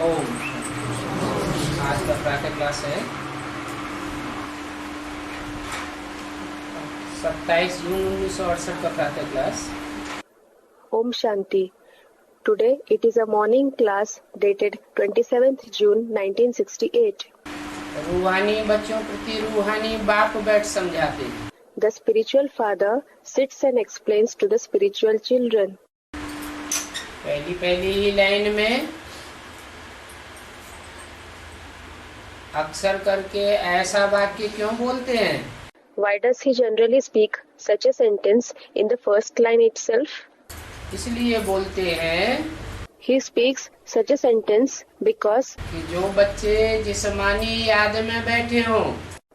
ओम। आज का प्रातः क्लास है 27 जून 1968 का प्रातः class. Om Shanti. Today it is a morning class dated 27th June 1968. रूहानी बच्चों प्रति रूहानी बाप बैठ समझाते हैं। The spiritual father sits and explains to the spiritual children. पहली ही लाइन में अक्सर करके ऐसा वाक्य क्यों बोलते हैं? Why does he generally speak such a sentence in the first line itself? इसलिए बोलते हैं He speaks such a sentence because कि जो बच्चे जिस्मानी याद में बैठे हों,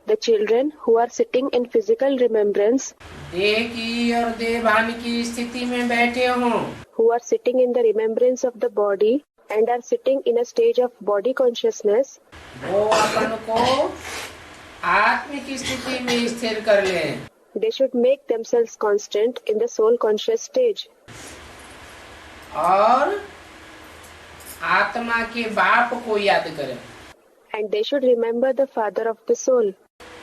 the children who are sitting in physical remembrance, देह की और देहभान की स्थिति में बैठे हों, who are sitting in the remembrance of the body and are sitting in a stage of body consciousness, वो अपन को आत्मिक स्थिति में स्थिर कर लें। they should make themselves constant in the soul conscious stage. और आत्मा के बाप को याद करें। And they should remember the father of the soul.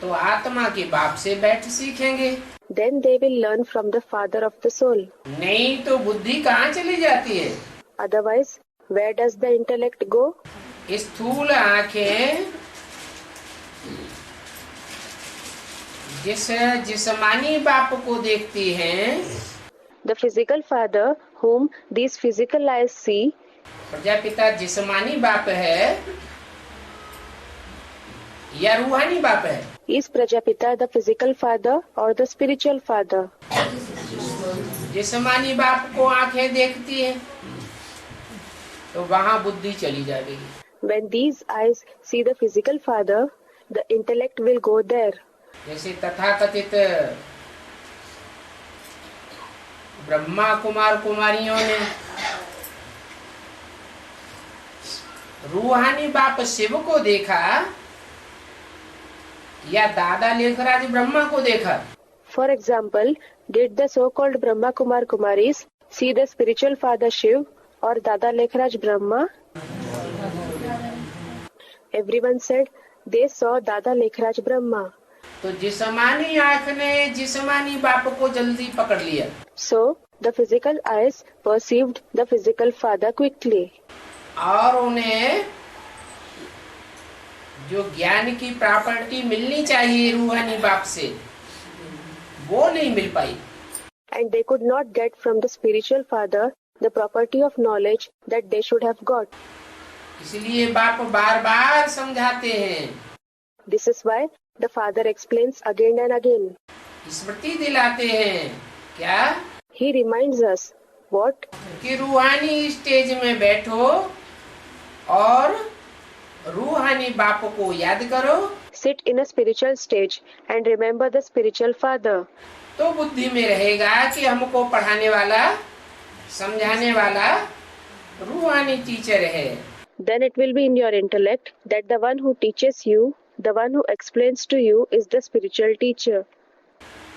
तो आत्मा के बाप से बैठ सीखेंगे। Then they will learn from the father of the soul. नहीं तो बुद्धि कहाँ चली जाती है? Otherwise, where does the intellect go? स्थूल आंखें जिस्मानी बाप को देखती हैं, The physical father whom these physical eyes see, Prajapita जिस्मानी बाप है या रूहानी बाप है? is Prajapita the physical father or the spiritual father? जिस्मानी बाप को आंखें देखती हैं तो वहाँ बुद्धि चली जाएगी। When these eyes see the physical father, the intellect will go there. जैसे तथाकथित ब्रह्मा कुमार कुमारियों ने रूहानी बाप शिव को देखा या दादा लेखराज ब्रह्मा को देखा? For example, did the so-called Brahma Kumar Kumaris see the spiritual father Shiv or Dada Lekhraj Brahma? Everyone said they saw Dada Lekhraj Brahma. तो जिस्मानी आँख ने जिस्मानी बाप को जल्दी पकड़ लिया। So, the physical eyes perceived the physical father quickly. और उन्हें जो ज्ञान की प्रॉपर्टी मिलनी चाहिए रूहानी बाप से वो नहीं मिल पाई। And they could not get from the spiritual father the property of knowledge that they should have got. इसलिए बाप बार बार समझाते हैं, This is why the father explains again and again. स्मृति दिलाते हैं। क्या? He reminds us what? कि रूहानी stage में बैठो और रूहानी बाप को याद करो। Sit in a spiritual stage and remember the spiritual father. तो बुद्धि में रहेगा कि हमको पढ़ाने वाला समझाने वाला रूहानी टीचर है। Then it will be in your intellect that the one who teaches you, the one who explains to you is the spiritual teacher.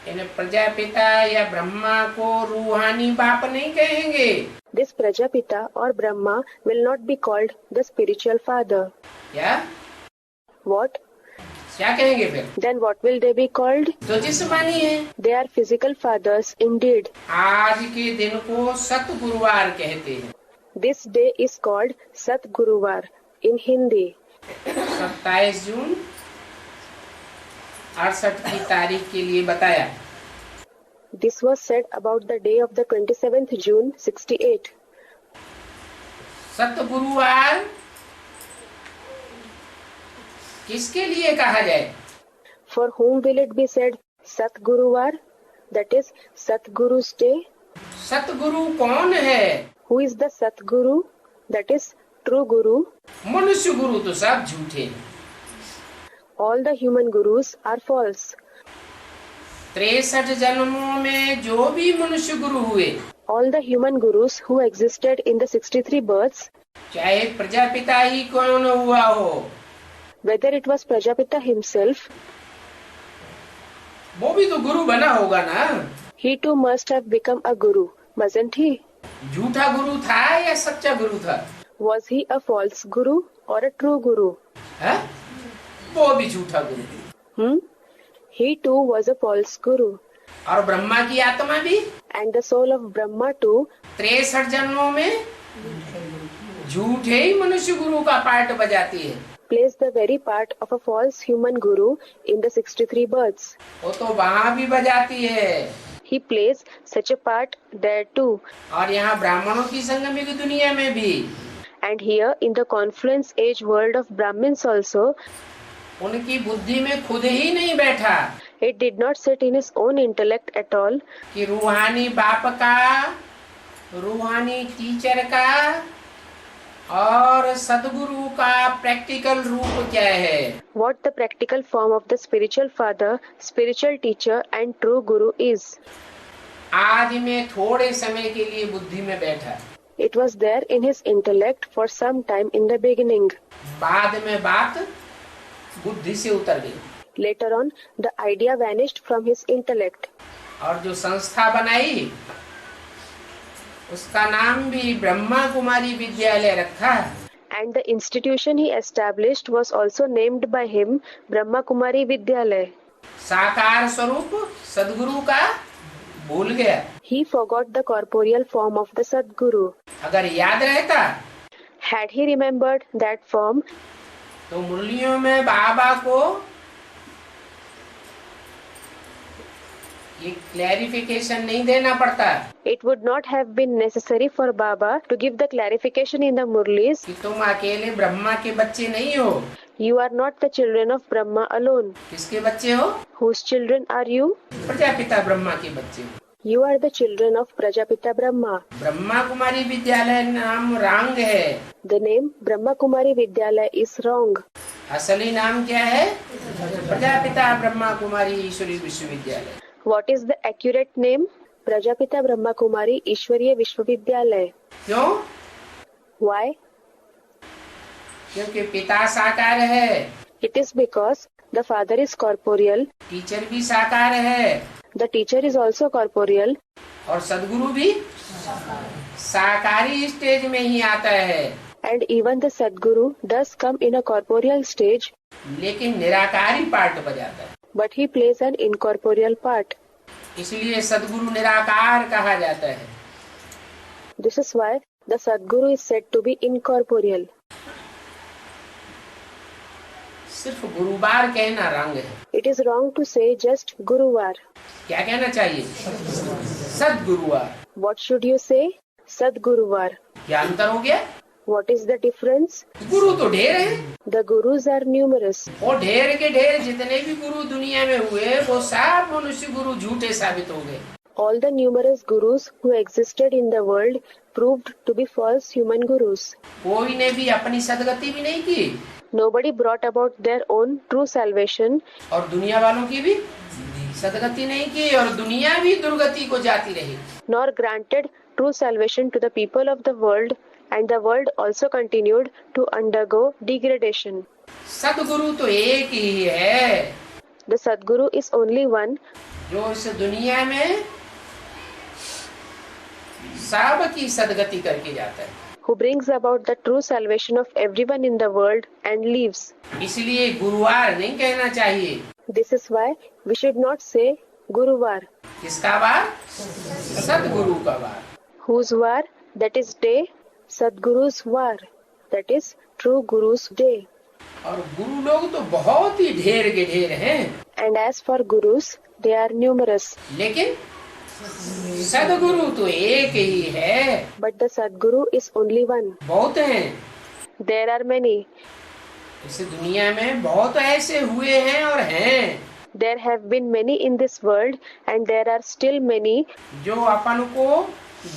इन प्रजापिता या ब्रह्मा को रूहानी बाप नहीं कहेंगे। This Prajapita or Brahma will not be called the spiritual father. क्या? What? क्या कहेंगे फिर? Then what will they be called? तो जिस्मानी है। They are physical fathers indeed. आज के दिन को सतगुरुवार कहते हैं। This day is called Sat Guruvar in Hindi. 27 जून 68 की तारीख के लिए बताया। This was said about the day of the 27th June 68. सतगुरुवार किसके लिए कहा जाए? For whom will it be said Sat Guruvar? That is Satguru's day. सतगुरु कौन है? Who is the Sat Guru? That is true Guru. मनुष्य गुरु तो सब झूठे। All the human gurus are false. 63 जन्मों में जो भी मनुष्य गुरु हुए, All the human gurus who existed in the 63 births, चाहे प्रजापिता ही कौन हुआ हो, whether it was Prajapita himself, वो भी तो गुरु बना होगा ना। he too must have become a guru, mustn't he? झूठा गुरु था या सच्चा गुरु था? Was he a false guru or a true guru? है? वो भी झूठा गुरु। He too was a false guru. और ब्रह्मा की आत्मा भी And the soul of Brahma too 63 जन्मों में झूठे ही मनुष्य गुरु का पार्ट बजाती है। plays the very part of a false human guru in the 63 births. वो तो वहाँ भी बजाती है। He plays such a part there too. और यहाँ ब्राह्मणों की संगमिक दुनिया में भी And here in the confluence age world of Brahmins also, उनकी बुद्धि में खुद ही नहीं बैठा it did not sit in his own intellect at all कि रूहानी बाप का, रूहानी टीचर का और सदगुरु का प्रैक्टिकल रूप क्या है। what the practical form of the spiritual father, spiritual teacher and true guru is. आज में थोड़े समय के लिए बुद्धि में बैठा, It was there in his intellect for some time in the beginning. बाद में बात बुद्धि से उतर गई Later on, the idea vanished from his intellect. और जो संस्था बनाई उसका नाम भी ब्रह्मा कुमारी विद्यालय रखा। And the institution he established was also named by him Brahma Kumari Vidyalaya. साकार स्वरूप सदगुरु का भूल गया। He forgot the corporeal form of the Sadguru. अगर याद रहता Had he remembered that form, तो मुरलियों में बाबा को ये क्लैरिफिकेशन नहीं देना पड़ता it would not have been necessary for Baba to give the clarification in the Murlis. कि तुम अकेले ब्रह्मा के बच्चे नहीं हो। You are not the children of Brahma alone. किसके बच्चे हो? Whose children are you? Prajapita Brahma के बच्चे हो। You are the children of Prajapita Brahma. Brahma Kumari विद्यालय नाम रंग है। The name Brahma Kumari Vidyalaya is wrong. असली नाम क्या है? प्रजापिता ब्रह्मा कुमारी ईश्वरी विश्वविद्यालय। What is the accurate name? Prajapita Brahma Kumari Ishwariya Vishwavidyalaya. क्यों? Why? क्योंकि पिता साकार है, It is because the father is corporeal, teacher भी साकार है the teacher is also corporeal, और सदगुरु भी साकारी स्टेज में ही आता है, and even the Sadguru does come in a corporeal stage, लेकिन निराकारी पार्ट बजाता है। but he plays an incorporeal part. इसलिए सदगुरु निराकार कहा जाता है। This is why the Sadguru is said to be incorporeal. सिर्फ गुरुवार कहना रंग है। It is wrong to say just Guruvar. क्या कहना चाहिए? सदगुरुवार। What should you say? Sadguruvar. क्या अंतर हो गया? What is the difference? गुरु तो ढेर है, The Gurus are numerous. और ढेर के ढेर जितने भी गुरु दुनिया में हुए वो सब मनुष्य गुरु झूठे साबित हो गए। All the numerous Gurus who existed in the world proved to be false human Gurus. कोई ने भी अपनी सदगति भी नहीं की Nobody brought about their own true salvation, और दुनिया वालों की भी सदगति नहीं की और दुनिया भी दुर्गति को जाती रही। nor granted true salvation to the people of the world, and the world also continued to undergo degradation. सदगुरु तो एक ही है The Sadguru is only one जो इस दुनिया में सबकी सदगति करके जाता है। who brings about the true salvation of everyone in the world and leaves. इसलिए गुरुवार नहीं कहना चाहिए। This is why we should not say Guruvar. किसका वार? सदगुरु का वार। Whose var? That is day. Sadguru's var. That is true Guru's day. और गुरु लोग तो बहुत ही ढेर के ढेर हैं, And as for Gurus, they are numerous. लेकिन सदगुरु तो एक ही है। But the Sadguru is only one. बहुत हैं, There are many. इस दुनिया में बहुत ऐसे हुए हैं और हैं There have been many in this world, and there are still many जो अपन को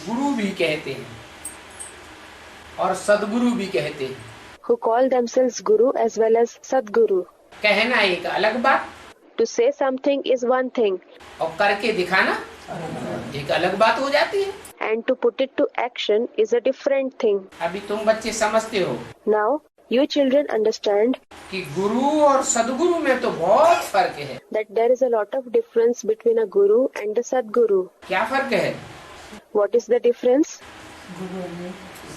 गुरु भी कहते हैं और सदगुरु भी कहते हैं। who call themselves Guru as well as Sadguru. कहना एक अलग बात To say something is one thing, और करके दिखाना एक अलग बात हो जाती है। and to put it to action is a different thing. अभी तुम बच्चे समझते हो Now, you children understand कि गुरु और सदगुरु में तो बहुत फर्क है। that there is a lot of difference between a Guru and a Sadguru. क्या फर्क है? What is the difference?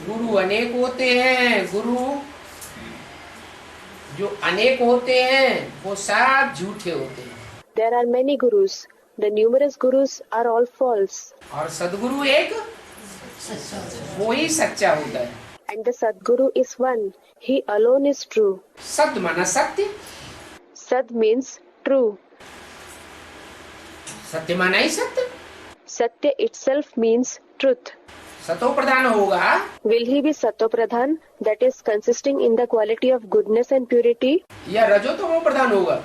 गुरु अनेक होते हैं। गुरु जो अनेक होते हैं वो सब झूठे होते हैं। There are many gurus. The numerous gurus are all false. और सदगुरु एक, वो ही सच्चा होता है। And the Sadguru is one. He alone is true. सद माना सत्य, Sad means true. सत्य माना ही सत्य। Satya itself means truth. सतो प्रधान होगा Will he be Satopradhan, that is consisting in the quality of goodness and purity? या रजो तमो प्रधान होगा?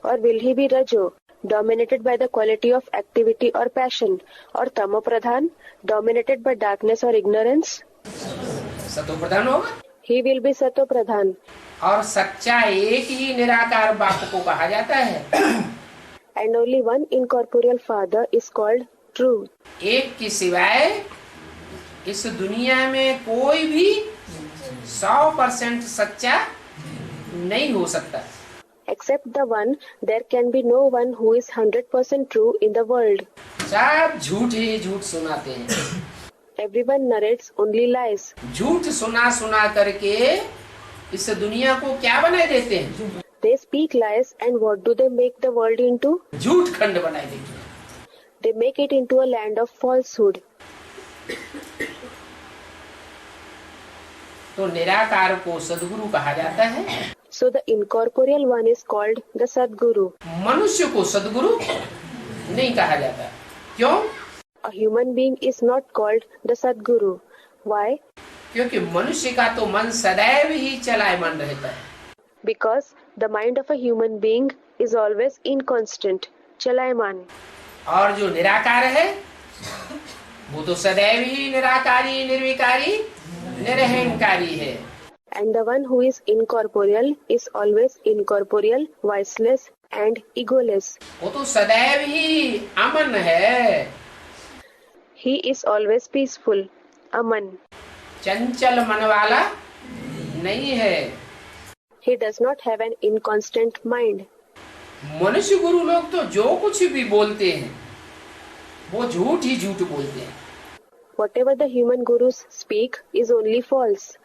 Or will he be Rajo, dominated by the quality of activity or passion? Or Tamopradhan, dominated by darkness or ignorance? सतो प्रधान होगा। He will be Satopradhan. और सच्चा एक ही निराकार बाप को कहा जाता है। And only one incorporeal Father is called true. एक के सिवाय इस दुनिया में कोई भी 100% सच्चा नहीं हो सकता। Except the one, there can be no one who is 100% true in the world. सब झूठ ही झूठ सुनाते हैं। Everyone narrates only lies. झूठ सुना सुना करके इस दुनिया को क्या बना देते हैं? They speak lies, and what do they make the world into? झूठ खंड बना देते हैं। They make it into a land of falsehood. तो निराकार को सदगुरु कहा जाता है। So the incorporeal one is called the Sadguru. मनुष्य को सदगुरु नहीं कहा जाता। क्यों? A human being is not called the Sadguru. Why? क्योंकि मनुष्य का तो मन सदैव ही चलायमान रहता है। Because the mind of a human being is always inconstant, चलायमान. और जो निराकार है वो तो सदैव ही निराकारी, निर्विकारी, निरहंकारी है। And the one who is incorporeal is always incorporeal, voiceless and egoless. वो तो सदैव ही अमन है। He is always peaceful, Aman. चंचल मन वाला नहीं है। He does not have an inconstant mind. मनुष्य गुरु लोग तो जो कुछ भी बोलते हैं वो झूठ ही झूठ बोलते हैं। Whatever the human gurus speak is only false.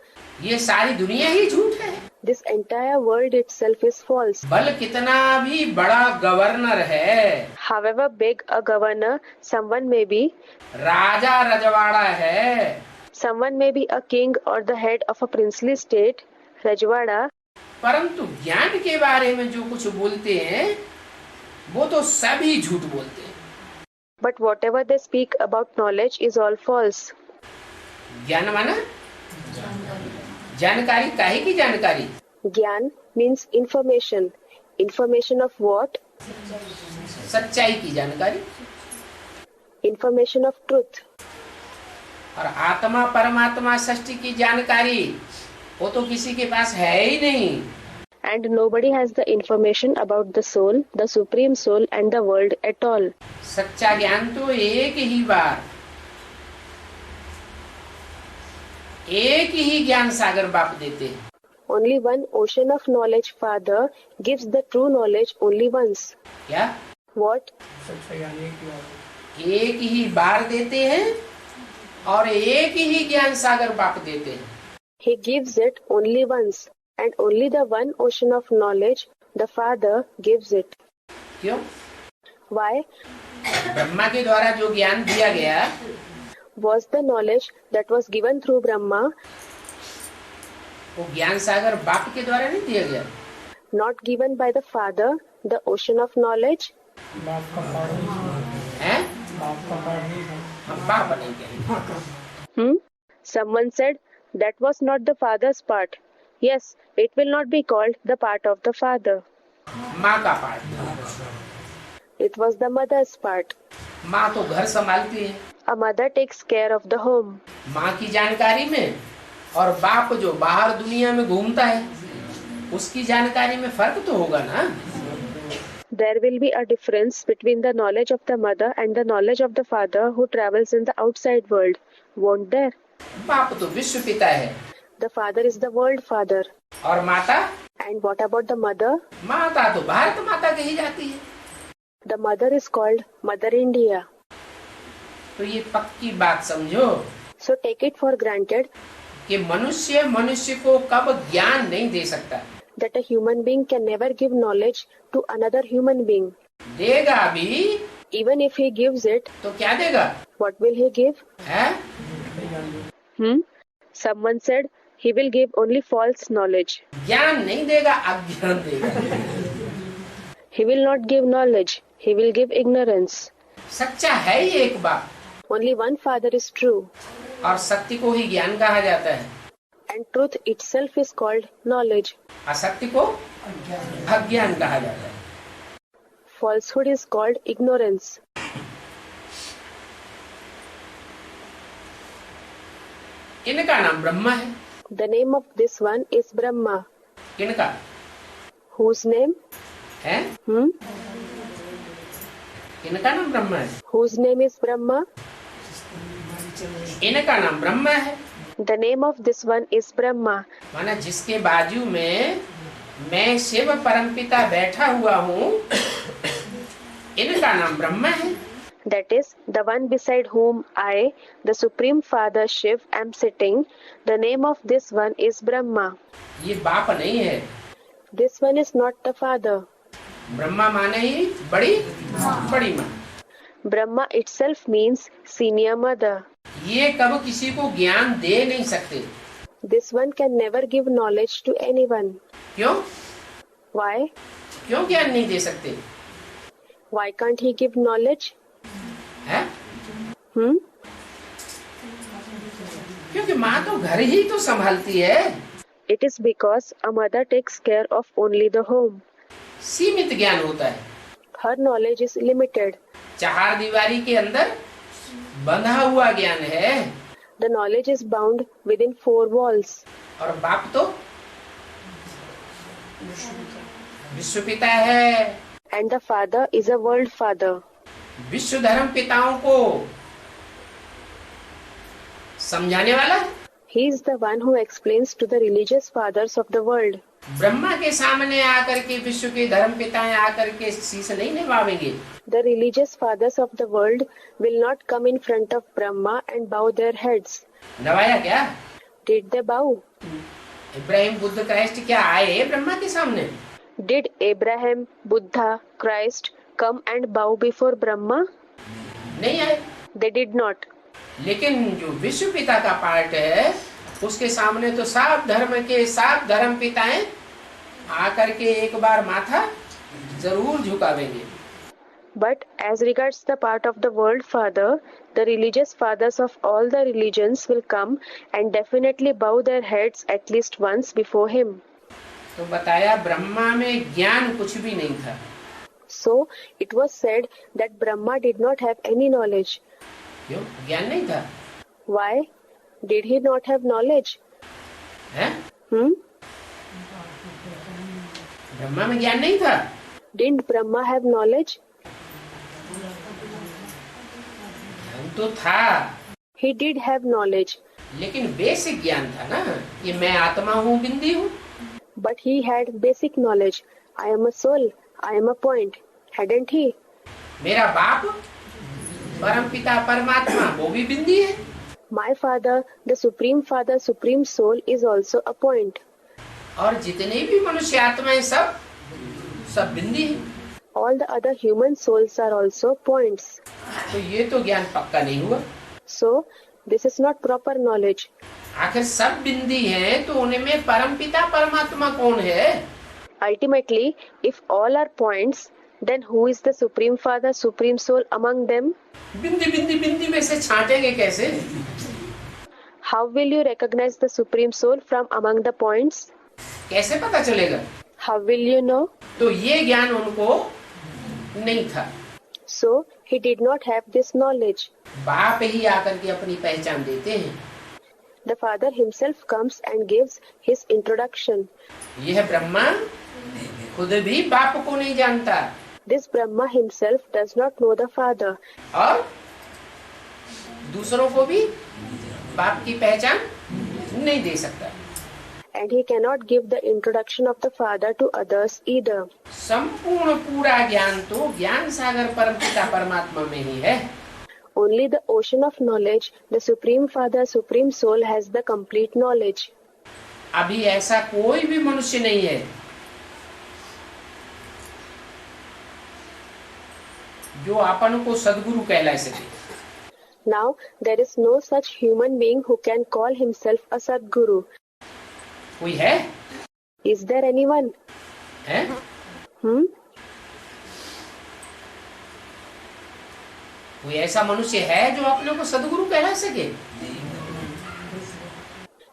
ये सारी दुनिया ही झूठ है। This entire world itself is false. भले कितना भी बड़ा गवर्नर है, However big a governor someone may be, राजा रजवाड़ा है, someone may be a king or the head of a princely state, Rajwada, परंतु ज्ञान के बारे में जो कुछ बोलते हैं वो तो सभी झूठ बोलते हैं। but whatever they speak about knowledge is all false. ज्ञान माना जानकारी, काहे की जानकारी? Gyan means information. Information of what? सच्चाई की जानकारी। Information of truth. और आत्मा परमात्मा सृष्टि की जानकारी वो तो किसी के पास है ही नहीं। And nobody has the information about the soul, the supreme soul and the world at all. सच्चा ज्ञान तो एक ही बार, एक ही ज्ञान सागर बाप देते हैं। Only one ocean of knowledge Father gives the true knowledge only once. क्या? What? एक ही बार देते हैं और एक ही ज्ञान सागर बाप देते हैं। He gives it only once, and only the one ocean of knowledge the Father gives it. क्यों? Why? ब्रह्मा के द्वारा जो ज्ञान दिया गया Was the knowledge that was given through Brahma वो ज्ञान सागर बाप के द्वारा नहीं दिया गया। not given by the Father, the ocean of knowledge? हैं? हम बाप नहीं कहेंगे। Someone said that was not the Father's part. Yes, it will not be called the part of the Father. माँ का part. It was the mother's part. माँ तो घर संभालती है। A mother takes care of the home. माँ की जानकारी में और बाप जो बाहर दुनिया में घूमता है उसकी जानकारी में फर्क तो होगा ना। There will be a difference between the knowledge of the mother and the knowledge of the father who travels in the outside world. Won't there? बाप तो विश्व पिता है। The father is the world father. और माता? And what about the mother? माता तो भारत माता कही जाती है। The mother is called Mother India. तो ये पक्की बात समझो So take it for granted कि मनुष्य मनुष्य को कब ज्ञान नहीं दे सकता। that a human being can never give knowledge to another human being. देगा भी Even if he gives it, तो क्या देगा what will he give? है? Someone said he will give only false knowledge. ज्ञान नहीं देगा, अज्ञान देगा। He will not give knowledge. He will give ignorance. सच्चा है ही एक बात, Only one Father is true, और सत्य को ही ज्ञान कहा जाता है, and truth itself is called knowledge. असत्य को अज्ञान कहा जाता है। Falsehood is called ignorance. इनका नाम ब्रह्मा है। The name of this one is Brahma. किनका Whose name? है? इनका नाम ब्रह्मा है। Whose name is Brahma? इनका नाम ब्रह्मा है। The name of this one is Brahma. माना जिसके बाजू में मैं शिव परमपिता बैठा हुआ हूँ, इनका नाम ब्रह्मा है। That is, the one beside whom I, the Supreme Father Shiv, am sitting. The name of this one is Brahma. ये बाप नहीं है। This one is not the father. Brahma माने ही बड़ी बड़ी माँ। Brahma itself means senior mother. ये कब किसी को ज्ञान दे नहीं सकते। This one can never give knowledge to anyone. क्यों? Why? क्यों ज्ञान नहीं दे सकते? Why can't he give knowledge? है? Hmm? क्योंकि माँ तो घर ही तो संभालती है। It is because a mother takes care of only the home. सीमित ज्ञान होता है। Her knowledge is limited. चार दीवारी के अंदर बंधा हुआ ज्ञान है। The knowledge is bound within four walls. और बाप तो विश्व पिता है। And the father is a world father. विश्व धर्म पिताओं को समझाने वाला है। He is the one who explains to the religious fathers of the world. Brahma के सामने आकर के विश्व के धर्म पिताएं आकर के शीश नहीं निभावेंगे। The religious fathers of the world will not come in front of Brahma and bow their heads. नवाया क्या? Did they bow? Ibrahim Buddha Christ क्या आए ब्रह्मा के सामने? Did Abraham, Buddha, Christ come and bow before Brahma? नहीं आए। They did not. लेकिन जो विश्व पिता का पार्ट है, उसके सामने तो सब धर्म पिताएं आकर के एक बार माथा जरूर झुकावेंगे। But as regards the part of the world father, the religious fathers of all the religions will come and definitely bow their heads at least once before him. तो बताया ब्रह्मा में ज्ञान कुछ भी नहीं था। So it was said that Brahma did not have any knowledge. क्यों? ज्ञान नहीं था। Why? Did he not have knowledge? है? ब्रह्मा में ज्ञान नहीं था। Didn't Brahma have knowledge? ज्ञान तो था। He did have knowledge. लेकिन बेसिक ज्ञान था ना, कि मैं आत्मा हूँ, बिंदी हूँ। But he had basic knowledge. I am a soul. I am a point. Hadn't he? मेरा बाप परमपिता परमात्मा वो भी बिंदी है। My father, the Supreme Father, Supreme Soul is also a point. और जितने भी मनुष्य आत्माएं सब बिंदी है। All the other human souls are also points. तो ये तो ज्ञान पक्का नहीं हुआ। So, this is not proper knowledge. आखिर सब बिंदी हैं, तो उनमें परमपिता परमात्मा कौन है? Ultimately, if all are points, then who is the Supreme Father, Supreme Soul among them? बिंदी में से छांटेंगे कैसे? How will you recognize the Supreme Soul from among the points? कैसे पता चलेगा? How will you know? तो ये ज्ञान उनको नहीं था। So, he did not have this knowledge. बाप ही आकर के अपनी पहचान देते हैं। The Father himself comes and gives his introduction. यह ब्रह्मा खुद भी बाप को नहीं जानता। This Brahma himself does not know the Father. और दूसरों को भी बाप की पहचान नहीं दे सकता। And he cannot give the introduction of the Father to others either. संपूर्ण पूरा ज्ञान तो ज्ञान सागर परमपिता परमात्मा में ही है। Only the ocean of knowledge, the Supreme Father, Supreme Soul has the complete knowledge. अभी ऐसा कोई भी मनुष्य नहीं है जो अपन को सदगुरु कहला सके. Now, there is no such human being who can call himself a Sadguru. कोई है? Is there anyone? है? कोई ऐसा मनुष्य है जो अपने को सदगुरु कहला सके?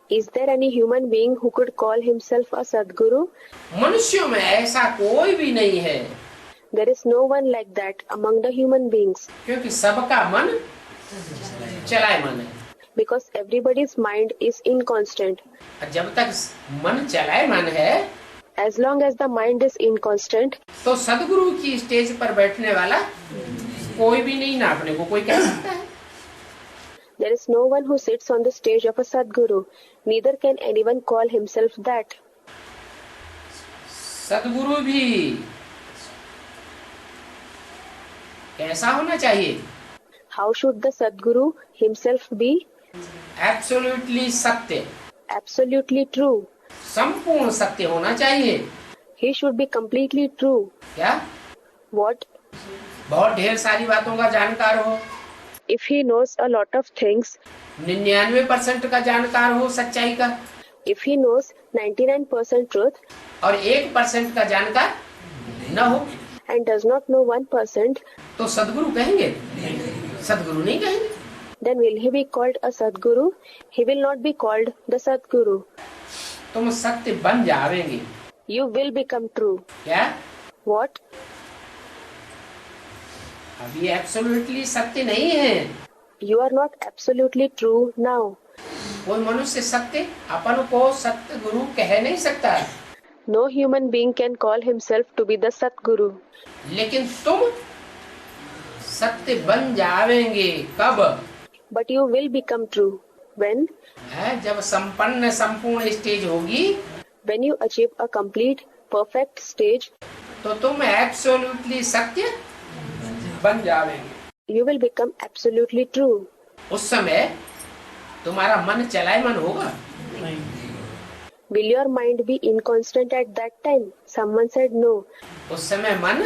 Is there any human being who could call himself a Sadguru? मनुष्यों में ऐसा कोई भी नहीं है. There is no one like that among the human beings. क्योंकि सबका मन चलायमान है. Because everybody's mind is inconstant. जब तक मन चलायमान है, As long as the mind is inconstant, तो सदगुरु की स्टेज पर बैठने वाला कोई भी नहीं ना अपने को कोई कह सकता है. there is no one who sits on the stage of a Sadguru. Neither can anyone call himself that. सदगुरु भी कैसा होना चाहिए? How should the Sadguru himself be? Absolutely सत्य, Absolutely true. संपूर्ण सत्य होना चाहिए. He should be completely true. क्या? What? बहुत ढेर सारी बातों का जानकार हो, If he knows a lot of things, 99% का जानकार हो सच्चाई का, if he knows 99% truth और 1% का जानकार न हो, and does not know 1%, तो सदगुरु कहेंगे? सदगुरु नहीं कहेंगे. then will he be called a Sadguru? He will not be called the Sadguru. तुम सत्य बन जावेंगे. You will become true. क्या? What? अभी एब्सोल्युटली सत्य नहीं है. You are not absolutely true now. कोई मनुष्य सत्य अपन को सत्य गुरु कह नहीं सकता. No human being can call himself to be the Sadguru. लेकिन तुम सत्य बन जावेंगे. कब? But you will become true. When? है जब संपन्न संपूर्ण स्टेज होगी, When you achieve a complete, perfect stage, तो तुम एब्सोल्युटली सत्य बन जावेंगे. you will become absolutely true. उस समय तुम्हारा मन चलायमान होगा. Will your mind be inconstant at that time? Someone said no. उस समय मन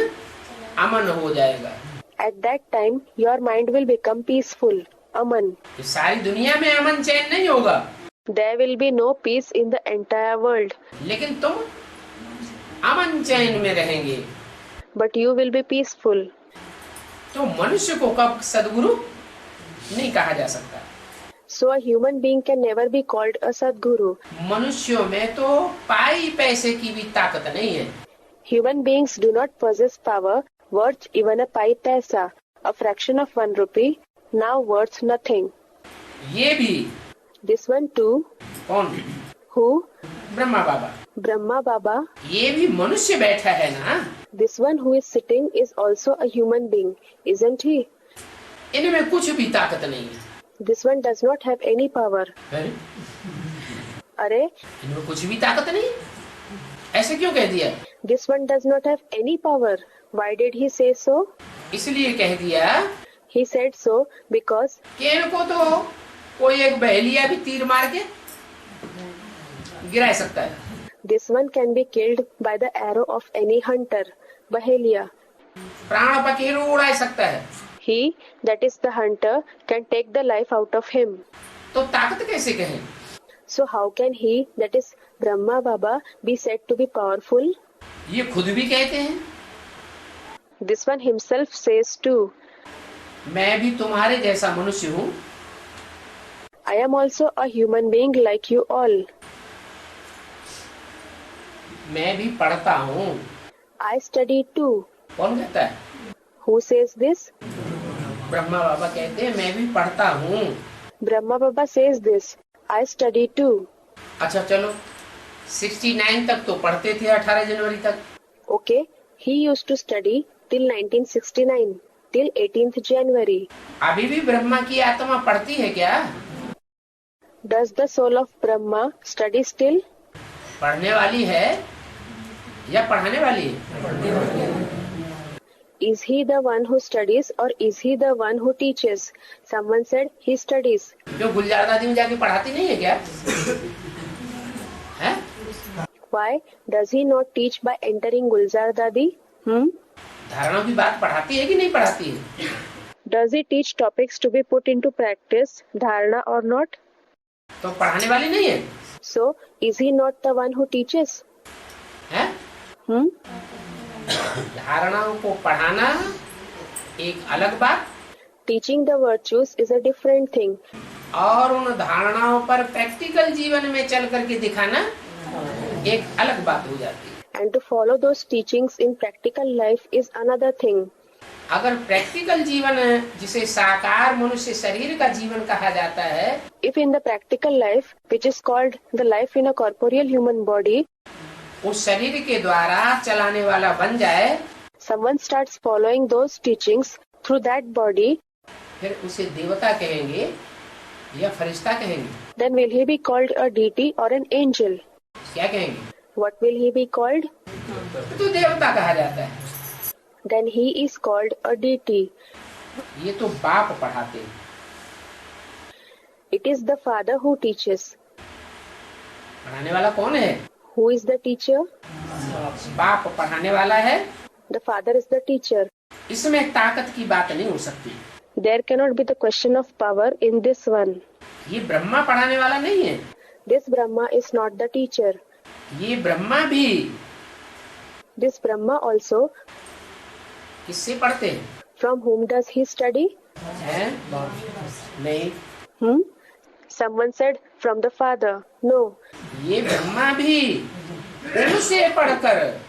अमन हो जाएगा. At that time, your mind will become peaceful. Aman. ये सारी दुनिया में अमन चैन नहीं होगा, There will be no peace in the entire world. लेकिन तुम अमन चैन में रहेंगे. But you will be peaceful. तो मनुष्य को कब सदगुरु नहीं कहा जा सकता. So a human being can never be called a Sadguru. मनुष्यों में तो पाई पैसे की भी ताकत नहीं है. Human beings do not possess power worth even a pi paisa, a fraction of 1 rupee, now worth nothing. ये भी This one too. कौन? Who? Brahma Baba. Brahma Baba. ये भी मनुष्य बैठा है ना. This one who is sitting is also a human being, isn't he? इनमें कुछ भी ताकत नहीं है. This one does not have any power. अरे, अरे, इनमें कुछ भी ताकत नहीं. ऐसे क्यों कह दिया? this one does not have any power. Why did he say so? इसलिए कह दिया He said so because कि इनको तो कोई एक बहेलिया भी तीर मार के गिरा सकता है. this one can be killed by the arrow of any hunter, Bahelia. प्राण पखेरु उड़ा सकता है. He, that is the hunter, can take the life out of him. तो ताकत कैसे कहें? So how can he, that is Brahma Baba, be said to be powerful? ये खुद भी कहते हैं. This one himself says too. मैं भी तुम्हारे जैसा मनुष्य हूँ. I am also a human being like you all. मैं भी पढ़ता हूँ. I study too. कौन कहता है? Who says this? ब्रह्मा बाबा कहते हैं मैं भी पढ़ता हूँ. Brahma Baba says this. I study too. अच्छा चलो, 69 तक तो पढ़ते थे, 18 जनवरी तक. Okay, he used to study till 1969, till 18th January. अभी भी ब्रह्मा की आत्मा पढ़ती है क्या? Does the soul of Brahma study still? पढ़ने वाली है या पढ़ाने वाली है? Is he the one who studies or is he the one who teaches? Someone said he studies. जो गुलजार दादी में जाके पढ़ाती नहीं है क्या? है? Why does he not teach by entering Gulzar Dadi? धारणा की बात पढ़ाती है कि नहीं पढ़ाती है? Does he teach topics to be put into practice, dharana or not? तो पढ़ाने वाली नहीं है? So, is he not the one who teaches? है? धारणाओं को पढ़ाना एक अलग बात, Teaching the virtues is a different thing. और उन धारणाओं पर प्रैक्टिकल जीवन में चल करके दिखाना एक अलग बात हो जाती है। And to follow those teachings in practical life is another thing. अगर प्रैक्टिकल जीवन जिसे साकार मनुष्य शरीर का जीवन कहा जाता है, If in the practical life, which is called the life in a corporeal human body, उस शरीर के द्वारा चलाने वाला बन जाए, someone starts following those teachings through that body, फिर उसे देवता कहेंगे या फरिश्ता कहेंगे? then will he be called a deity or an angel? क्या कहेंगे? What will he be called? तो देवता कहा जाता है। Then he is called a deity. ये तो बाप पढ़ाते हैं। It is the father who teaches. पढ़ाने वाला कौन है? Who is the teacher? बाप पढ़ाने वाला है। The father is the teacher. इसमें ताकत की बात नहीं हो सकती। There cannot be the question of power in this one. ये ब्रह्मा पढ़ाने वाला नहीं है। This Brahma is not the teacher. ये ब्रह्मा भी This Brahma also, किससे पढ़ते हैं? from whom does he study? हैं? नहीं, Someone said from the father. No. ये ब्रह्मा भी उनसे पढ़कर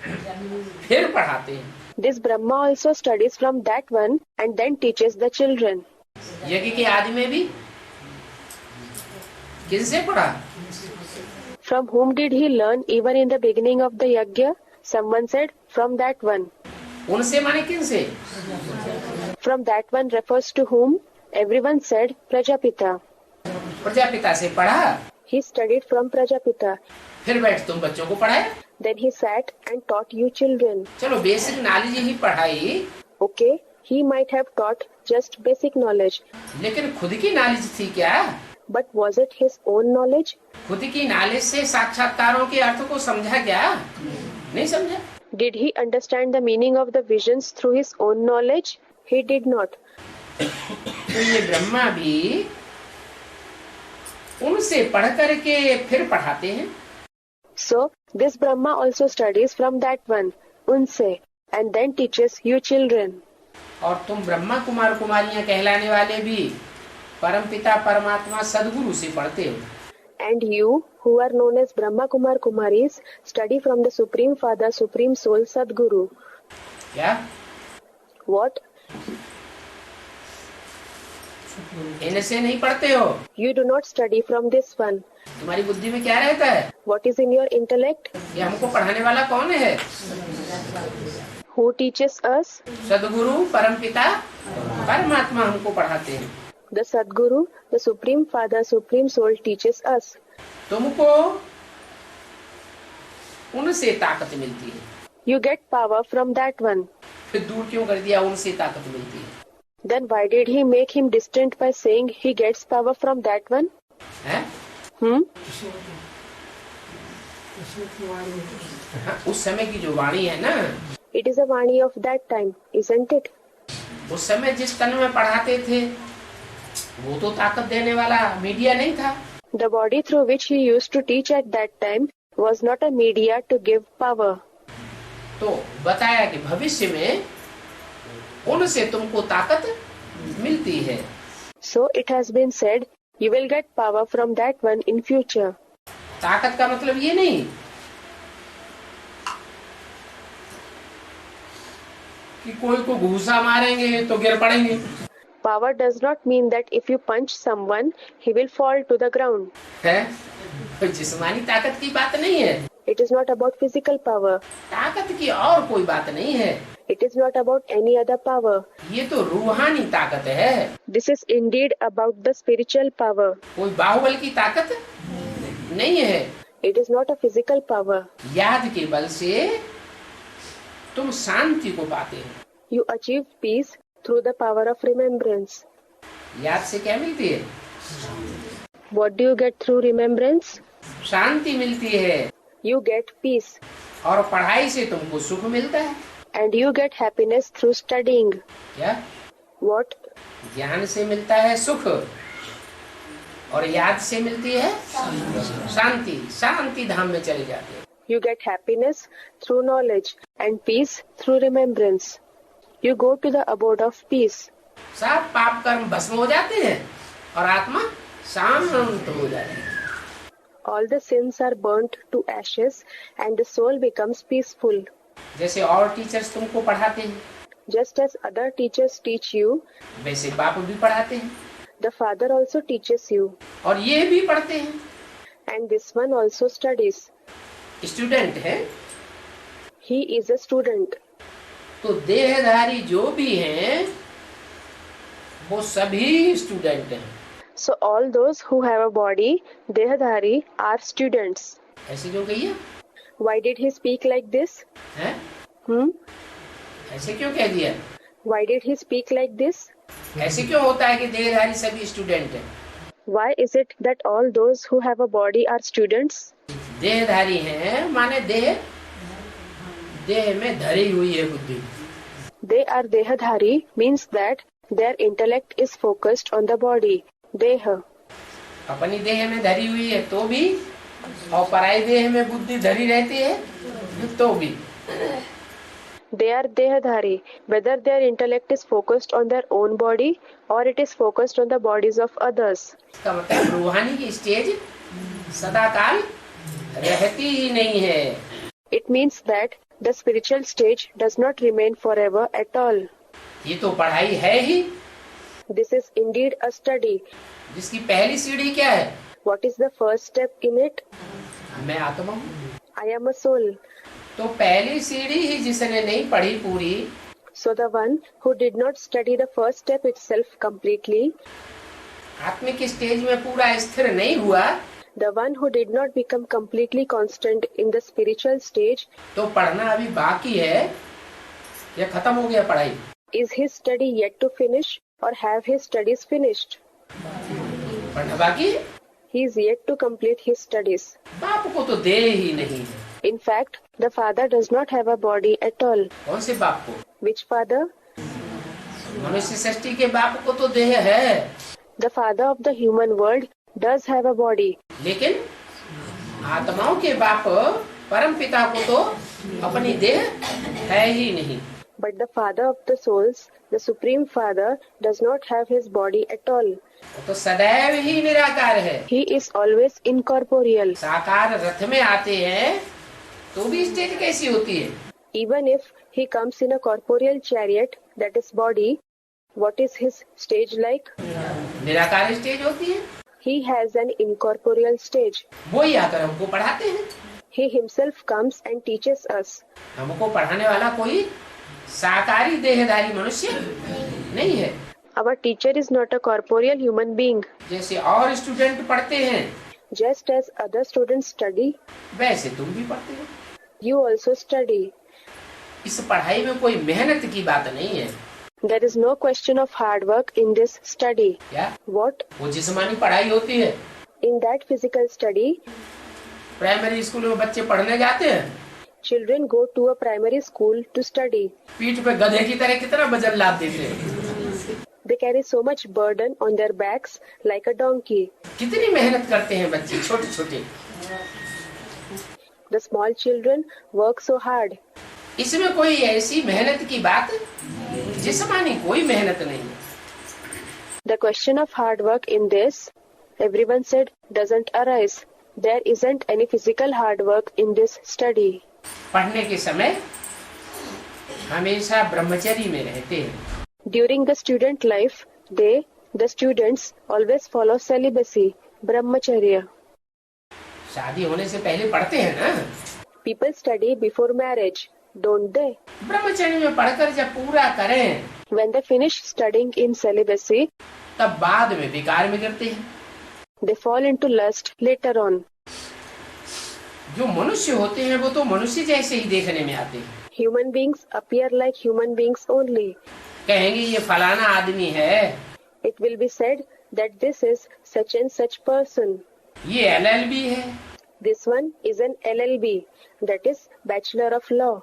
फिर पढ़ाते हैं। This Brahma also studies from that one and then teaches the children. यज्ञ के आदि में भी किससे पढ़ा? From whom did he learn even in the beginning of the yajna? Someone said from that one. उनसे माने किनसे? From that one refers to whom? Everyone said Prajapita. Prajapita से पढ़ा, He studied from Prajapita. फिर बैठ तुम बच्चों को पढ़ाया। Then he sat and taught you children. चलो बेसिक नॉलेज ही पढ़ाई, Okay, he might have taught just basic knowledge. लेकिन खुद की नॉलेज थी क्या? But was it his own knowledge? खुद की नॉलेज से साक्षात्कारों के अर्थ को समझा क्या? नहीं समझा। Did he understand the meaning of the visions through his own knowledge? He did not. तो ये ब्रह्मा भी उनसे पढ़ करके फिर पढ़ाते हैं। So, this Brahma also studies from that one, unse, and then teaches you children. और तुम ब्रह्मा कुमार कुमारियां कहलाने वाले भी परमपिता परमात्मा सदगुरु से पढ़ते हो। And you, who are known as Brahma Kumar Kumaris, study from the Supreme Father, Supreme Soul, Sadguru. क्या? What? इनसे नहीं पढ़ते हो? You do not study from this one. तुम्हारी बुद्धि में क्या रहता है? What is in your intellect? ये हमको पढ़ाने वाला कौन है? Who teaches us? सदगुरु परमपिता परमात्मा हमको पढ़ाते हैं। The Sadguru, the Supreme Father, Supreme Soul teaches us. तुमको उनसे ताकत मिलती है। You get power from that one. फिर दूर क्यों कर दिया? उनसे ताकत मिलती है। Then why did he make him distant by saying he gets power from that one? हैं? हाँ, उस समय की जो वाणी है ना, It is a Vani of that time, isn't it? उस समय जिस तन में पढ़ाते थे वो तो ताकत देने वाला मीडिया नहीं था। The body through which he used to teach at that time was not a media to give power. तो बताया कि भविष्य में उनसे तुमको ताकत मिलती है। So it has been said, you will get power from that one in future. ताकत का मतलब ये नहीं कि कोई को घूसा मारेंगे तो गिर पड़ेंगे। Power does not mean that if you punch someone, he will fall to the ground. है? तो जिस्मानी ताकत की बात नहीं है। It is not about physical power. ताकत की और कोई बात नहीं है। It is not about any other power. ये तो रूहानी ताकत है। This is indeed about the spiritual power. कोई बाहुबल की ताकत नहीं है। It is not a physical power. याद के बल से तुम शांति को पाते हो। You achieve peace through the power of remembrance. याद से क्या मिलती है? What do you get through remembrance? शांति मिलती है। You get peace. और पढ़ाई से तुमको सुख मिलता है। And you get happiness through studying. क्या? What? ज्ञान से मिलता है सुख और याद से मिलती है शांति। शांति धाम में चले जाते हैं। You get happiness through knowledge and peace through remembrance. You go to the abode of peace. सब पाप कर्म भस्म हो जाते हैं और आत्मा शांत हो जाती है। All the sins are burnt to ashes and the soul becomes peaceful. जैसे और टीचर्स तुमको पढ़ाते हैं, Just as other teachers teach you, वैसे बाप भी पढ़ाते हैं the Father also teaches you. और ये भी पढ़ते हैं। And this one also studies. Student है He is a student. तो देहधारी जो भी हैं वो सभी स्टूडेंट हैं। So all those who have a body, Dehadhari, are students. ऐसे क्यों कहिए? Why did he speak like this? हैं? ऐसे क्यों कह दिया? Why did he speak like this? ऐसे क्यों होता है कि देहधारी सभी स्टूडेंट हैं? Why is it that all those who have a body are students? देहधारी हैं माने देह में धरी हुई है बुद्धि। They are Dehadhari means that their intellect is focused on the body, Deha. अपनी देह में धरी हुई है तो भी और पराई देह में बुद्धि धरी रहती है तो भी। They are Dehadhari whether their intellect is focused on their own body or it is focused on the bodies of others. इसका मतलब रूहानी की स्टेज सदाकाल रहती ही नहीं है। It means that the spiritual stage does not remain forever at all. ये तो पढ़ाई है ही। This is indeed a study. जिसकी पहली सीढ़ी क्या है? What is the first step in it? मैं आत्मा हूँ। I am a soul. तो पहली सीढ़ी ही जिसने नहीं पढ़ी पूरी, So the one who did not study the first step itself completely, आत्मिक स्टेज में पूरा स्थिर नहीं हुआ, the one who did not become completely constant in the spiritual stage, तो पढ़ना अभी बाकी है या खत्म हो गया पढ़ाई? is his study yet to finish or have his studies finished? पढ़ना बाकी है। He is yet to complete his studies. बाप को तो देह ही नहीं है। In fact, the father does not have a body at all. कौन से बाप को? Which father? मनुष्य सृष्टि के बाप को तो देह है, The father of the human world does have a body. लेकिन आत्माओं के बाप परम पिता को तो अपनी देह है ही नहीं। But the father of the souls, the supreme father, does not have his body at all. वो तो सदैव ही निराकार है। He is always incorporeal. साकार रथ में आते हैं तो भी स्टेज कैसी होती है? Even if he comes in a corporeal chariot, that is body, what is his stage like? निराकार स्टेज होती है। He has an incorporeal stage. वो ही आकर हमको पढ़ाते हैं। He himself comes and teaches us. हमको पढ़ाने वाला कोई साकारी देहधारी मनुष्य नहीं है। Our teacher is not a corporeal human being. जैसे और स्टूडेंट पढ़ते हैं Just as other students study, वैसे तुम भी पढ़ते हो। you also study. इस पढ़ाई में कोई मेहनत की बात नहीं है। There is no question of hard work in this study. क्या? What? वो जिस्मानी पढ़ाई होती है। In that physical study, primary school में बच्चे पढ़ने जाते हैं, children go to a primary school to study. पीठ पे गधे की तरह कितना वजन लाद देते हैं। They carry so much burden on their backs like a donkey. कितनी मेहनत करते हैं बच्चे छोटे छोटे। The small children work so hard. इसमें कोई ऐसी मेहनत की बात जिस्मानी कोई मेहनत नहीं है। The question of hard work in this, everyone said, doesn't arise. There isn't any physical hard work in this study. पढ़ने के समय हमेशा ब्रह्मचर्य में रहते हैं। During the student life, the students, always follow celibacy, brahmacharya. शादी होने से पहले पढ़ते हैं ना। People study before marriage, don't they? ब्रह्मचर्य में पढ़कर जब पूरा करें When they finish studying in celibacy, तब बाद में विकार में गिरते हैं। they fall into lust later on. जो मनुष्य होते हैं वो तो मनुष्य जैसे ही देखने में आते हैं। Human beings appear like human beings only. कहेंगे ये फलाना आदमी है, It will be said that this is such and such person. ये LLB है, This one is an LLB, that is Bachelor of Law.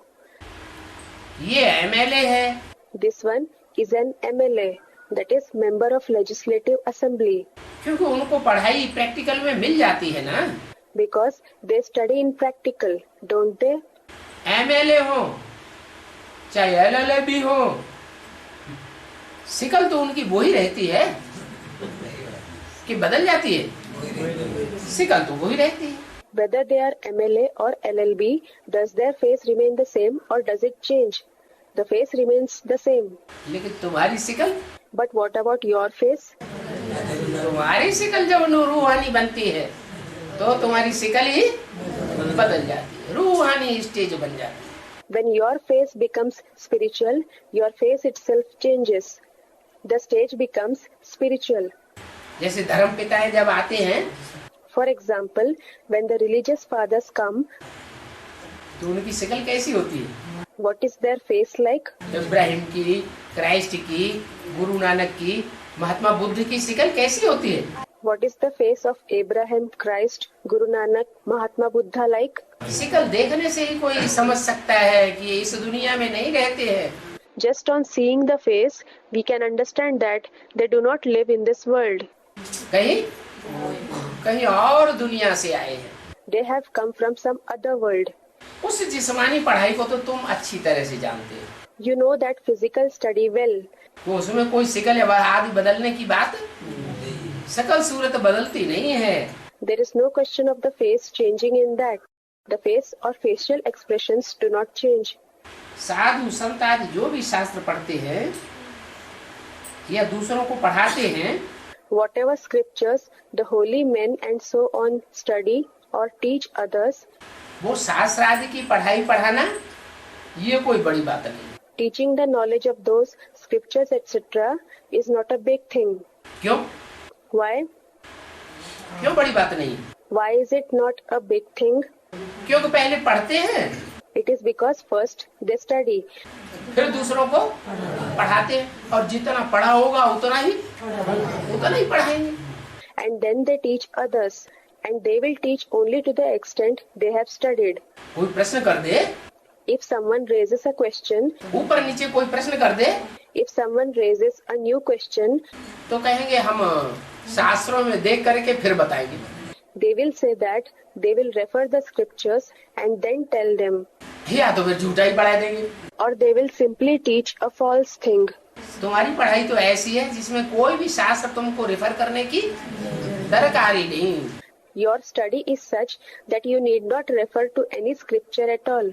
ये MLA है, This one is an MLA, that is Member of Legislative Assembly. क्योंकि उनको पढ़ाई practical में मिल जाती है ना। Because they study in practical, don't they? MLA हो चाहे LLB हो, शिकल तो उनकी वही रहती है कि बदल जाती है, शिकल तो वही रहती है। Whether they are MLA or LLB, does their face remain the same or does it change? The face remains the same. लेकिन तुम्हारी शिकल, But what about your face? तुम्हारी शिकल जब रूहानी बनती है तो तुम्हारी शिकल ही बदल जाती है, रूहानी स्टेज बन जाती है। When your face becomes spiritual, your face itself changes. The stage becomes spiritual. जैसे धर्म पिताएं जब आते हैं For example, when the religious fathers come, तो उनकी शिकल कैसी होती है? what is their face like? Ibrahim की, क्राइस्ट की, गुरु नानक की, महात्मा बुद्ध की शिकल कैसी होती है? What is the face of Abraham, Christ, Guru Nanak, Mahatma Buddha like? शिकल देखने से ही कोई समझ सकता है कि ये इस दुनिया में नहीं रहते हैं। Just on seeing the face, we can understand that they do not live in this world. कहीं कहीं और दुनिया से आए हैं। They have come from some other world. उस जिस्मानी पढ़ाई को तो तुम अच्छी तरह से जानते हो। You know that physical study well. वो उसमें कोई शिकल या आदि बदलने की बात, शकल सूरत बदलती नहीं है। There is no question of the face changing in that. The face or facial expressions do not change. साधु संत आदि जो भी शास्त्र पढ़ते हैं या दूसरों को पढ़ाते हैं, Whatever scriptures the holy men and so on study or teach others, वो शास्त्र आदि की पढ़ाई पढ़ाना ये कोई बड़ी बात नहीं। teaching the knowledge of those scriptures etc. is not a big thing. क्यों Why? क्यों बड़ी बात नहीं? Why is it not a big thing? क्योंकि पहले पढ़ते हैं, It is because first they study, फिर दूसरों को पढ़ाते हैं, और जितना पढ़ा होगा उतना ही पढ़ाएंगे। and then they teach others, and they will teach only to the extent they have studied. कोई प्रश्न कर दे, If someone raises a question, ऊपर नीचे कोई प्रश्न कर दे, if someone raises a new question, तो कहेंगे हम शास्त्रों में देख करके फिर बताएंगे। they will say that they will refer the scriptures and then tell them, या तो फिर झूठा ही पढ़ा देंगे। or they will simply teach a false thing. तुम्हारी पढ़ाई तो ऐसी है जिसमें कोई भी शास्त्र तुमको रेफर करने की दरकार ही नहीं। Your study is such that you need not refer to any scripture at all.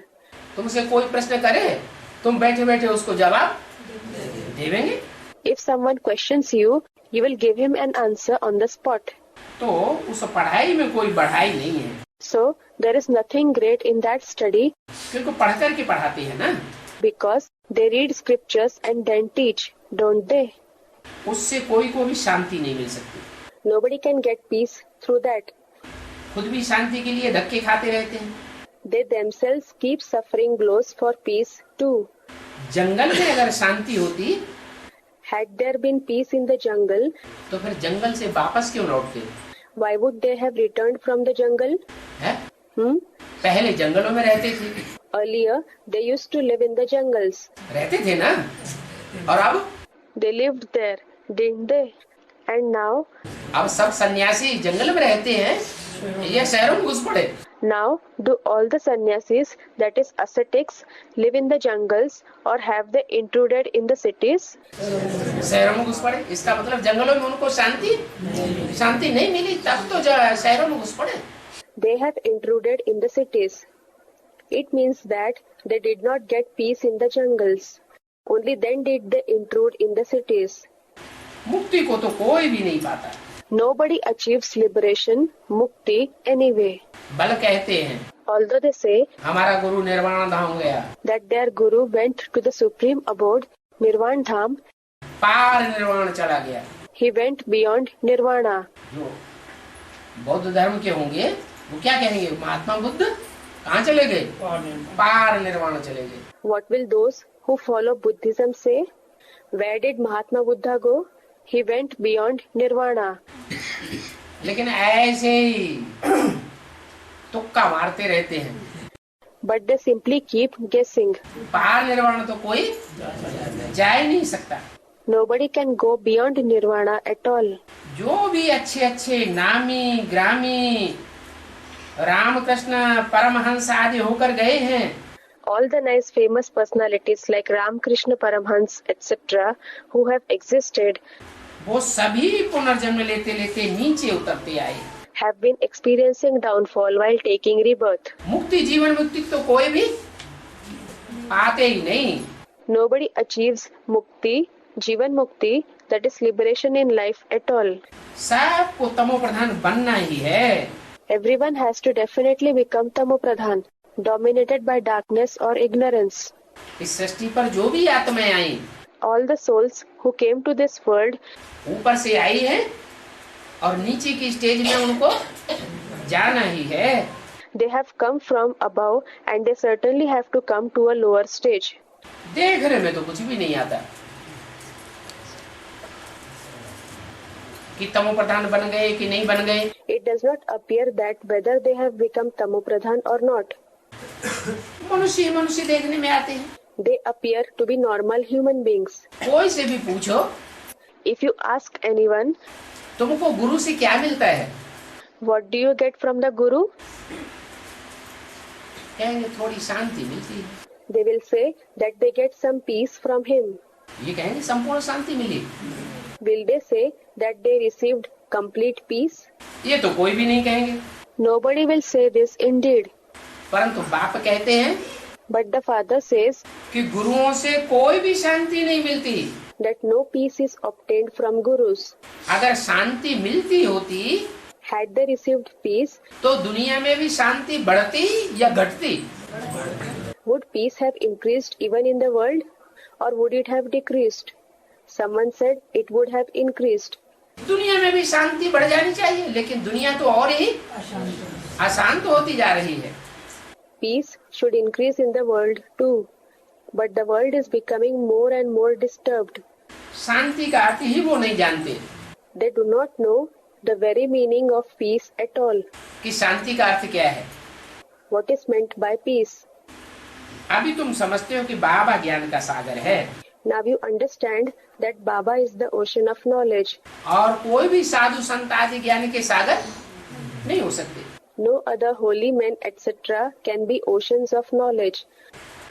तुमसे कोई प्रश्न करे, तुम बैठे बैठे उसको जवाब देवेंगे। If someone questions you, you will give him an answer on the spot. तो उस पढ़ाई में कोई बढ़ाई नहीं है, So, there is nothing great in that study क्योंकि पढ़ करके पढ़ाते हैं ना। because they read scriptures and then teach, don't they? उससे कोई को भी शांति नहीं मिल सकती। Nobody can get peace through that. खुद भी शांति के लिए धक्के खाते रहते हैं। They themselves keep suffering blows for peace too. जंगल में अगर शांति होती Had there been peace in the jungle, तो फिर जंगल से वापस क्यों लौटते why would they have returned from the jungle? हैं? Pehले जंगलों में रहते थे, Earlier, they used to live in the jungles. रहते थे ना, और अब They lived there, didn't they? And now, अब सब सन्यासी जंगल में रहते हैं या शहरों में घुस पड़े। now do all the sannyasis, that is ascetics, live in the jungles or have they intruded in the cities? शहरों में घुस पड़े, इसका मतलब जंगलों में उनको शांति नहीं मिली, तब तो शहरों में घुस पड़े। They have intruded in the cities. It means that they did not get peace in the jungles. Only then did they intrude in the cities. मुक्ति को तो कोई भी नहीं पाता। Nobody achieves liberation, mukti, anyway. बल कहते हैं, Although they say हमारा गुरु निर्वाण धाम गया, that their guru went to the supreme abode, Nirvan Dham, पार निर्वाण चला गया। he went beyond Nirvana. जो बौद्ध धर्म के होंगे वो क्या कहेंगे, महात्मा बुद्ध कहाँ चले गए? पार निर्वाण चले गए। What will those who follow Buddhism say? Where did Mahatma Buddha go? He went beyond Nirvana. लेकिन ऐसे ही तुक्का मारते रहते हैं। But they simply keep guessing. पार निर्वाण तो कोई जा ही नहीं सकता। Nobody can go beyond Nirvana at all. जो भी अच्छे अच्छे नामी ग्रामी रामकृष्ण परमहंस आदि होकर गए हैं, All the nice famous personalities like Ramakrishna Paramhans etc. who have existed वो सभी पुनर्जन्म लेते लेते नीचे उतरते आए। have been experiencing downfall while taking rebirth. मुक्ति जीवन मुक्ति तो कोई भी पाते ही नहीं। Nobody achieves mukti, jivan mukti, that is liberation in life at all. सबको तमो प्रधान बनना ही है। Everyone has to definitely become tamopradhan, dominated by darkness or ignorance. इस सृष्टि पर जो भी आत्माएं आई, All the souls who came to this world ऊपर से आई है और नीचे की स्टेज में उनको जाना ही है। they have come from above and they certainly have to come to a lower stage. देखने में तो कुछ भी नहीं आता कि तमो प्रधान बन गए कि नहीं बन गए। It does not appear that whether they have become tamopradhan or not. मनुष्य मनुष्य देखने में आते हैं। They appear to be normal human beings. कोई से भी पूछो If you ask anyone, तुमको गुरु से क्या मिलता है, what do you get from the Guru? कहेंगे थोड़ी शांति मिलती है। They will say that they get some peace from him. ये कहेंगे संपूर्ण शांति मिली। Will they say that they received complete peace? ये तो कोई भी नहीं कहेंगे। Nobody will say this indeed. परंतु बाप कहते हैं But the father says कि गुरुओं से कोई भी शांति नहीं मिलती। that no peace is obtained from gurus. अगर शांति मिलती होती Had they received peace, तो दुनिया में भी शांति बढ़ती या घटती? would peace have increased even in the world, or would it have decreased? Someone said it would have increased. दुनिया में भी शांति बढ़ जानी चाहिए, लेकिन दुनिया तो और ही अशांत होती जा रही है। Peace should increase in the world too, but the world is becoming more and more disturbed. शांति का अर्थ ही वो नहीं जानते They do not know the very meaning of peace at all. कि शांति का अर्थ क्या है। What is meant by peace? अभी तुम समझते हो कि बाबा ज्ञान का सागर है Now you understand that Baba is the ocean of knowledge. और कोई भी साधु संत आदि ज्ञान के सागर नहीं हो सकते। No other holy men etc. can be oceans of knowledge.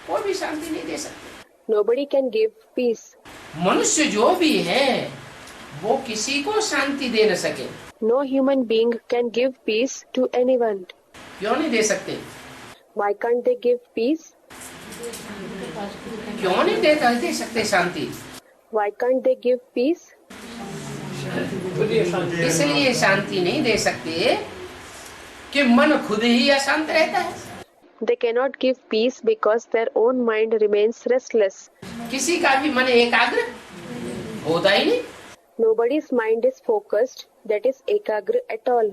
कोई भी शांति नहीं दे सकते। Nobody can give peace. मनुष्य जो भी है वो किसी को शांति दे न सके। No human being can give peace to anyone. क्यों नहीं दे सकते? Why can't they give peace? क्यों नहीं दे सकते शांति? Why can't they give peace? इसलिए शांति नहीं दे सकते कि मन खुद ही अशांत रहता है। They cannot give peace because their own mind remains restless. किसी का भी मन एकाग्र होता ही नहीं। Nobody's mind is focused, that is ekagra at all.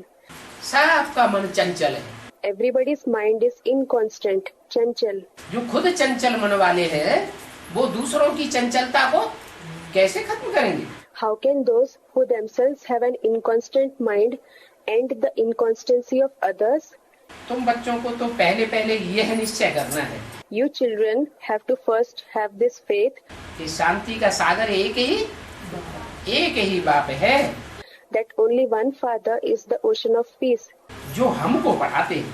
सबका मन चंचल है। Everybody's mind is inconstant, chanchal. जो खुद चंचल मन वाले हैं वो दूसरों की चंचलता को कैसे खत्म करेंगे? How can those who themselves have an inconstant mind end the inconstancy of others? तुम बच्चों को तो पहले पहले यह निश्चय करना है You children have to first have this faith कि शांति का सागर एक ही बाप है that only one Father is the ocean of peace. जो हमको पढ़ाते हैं।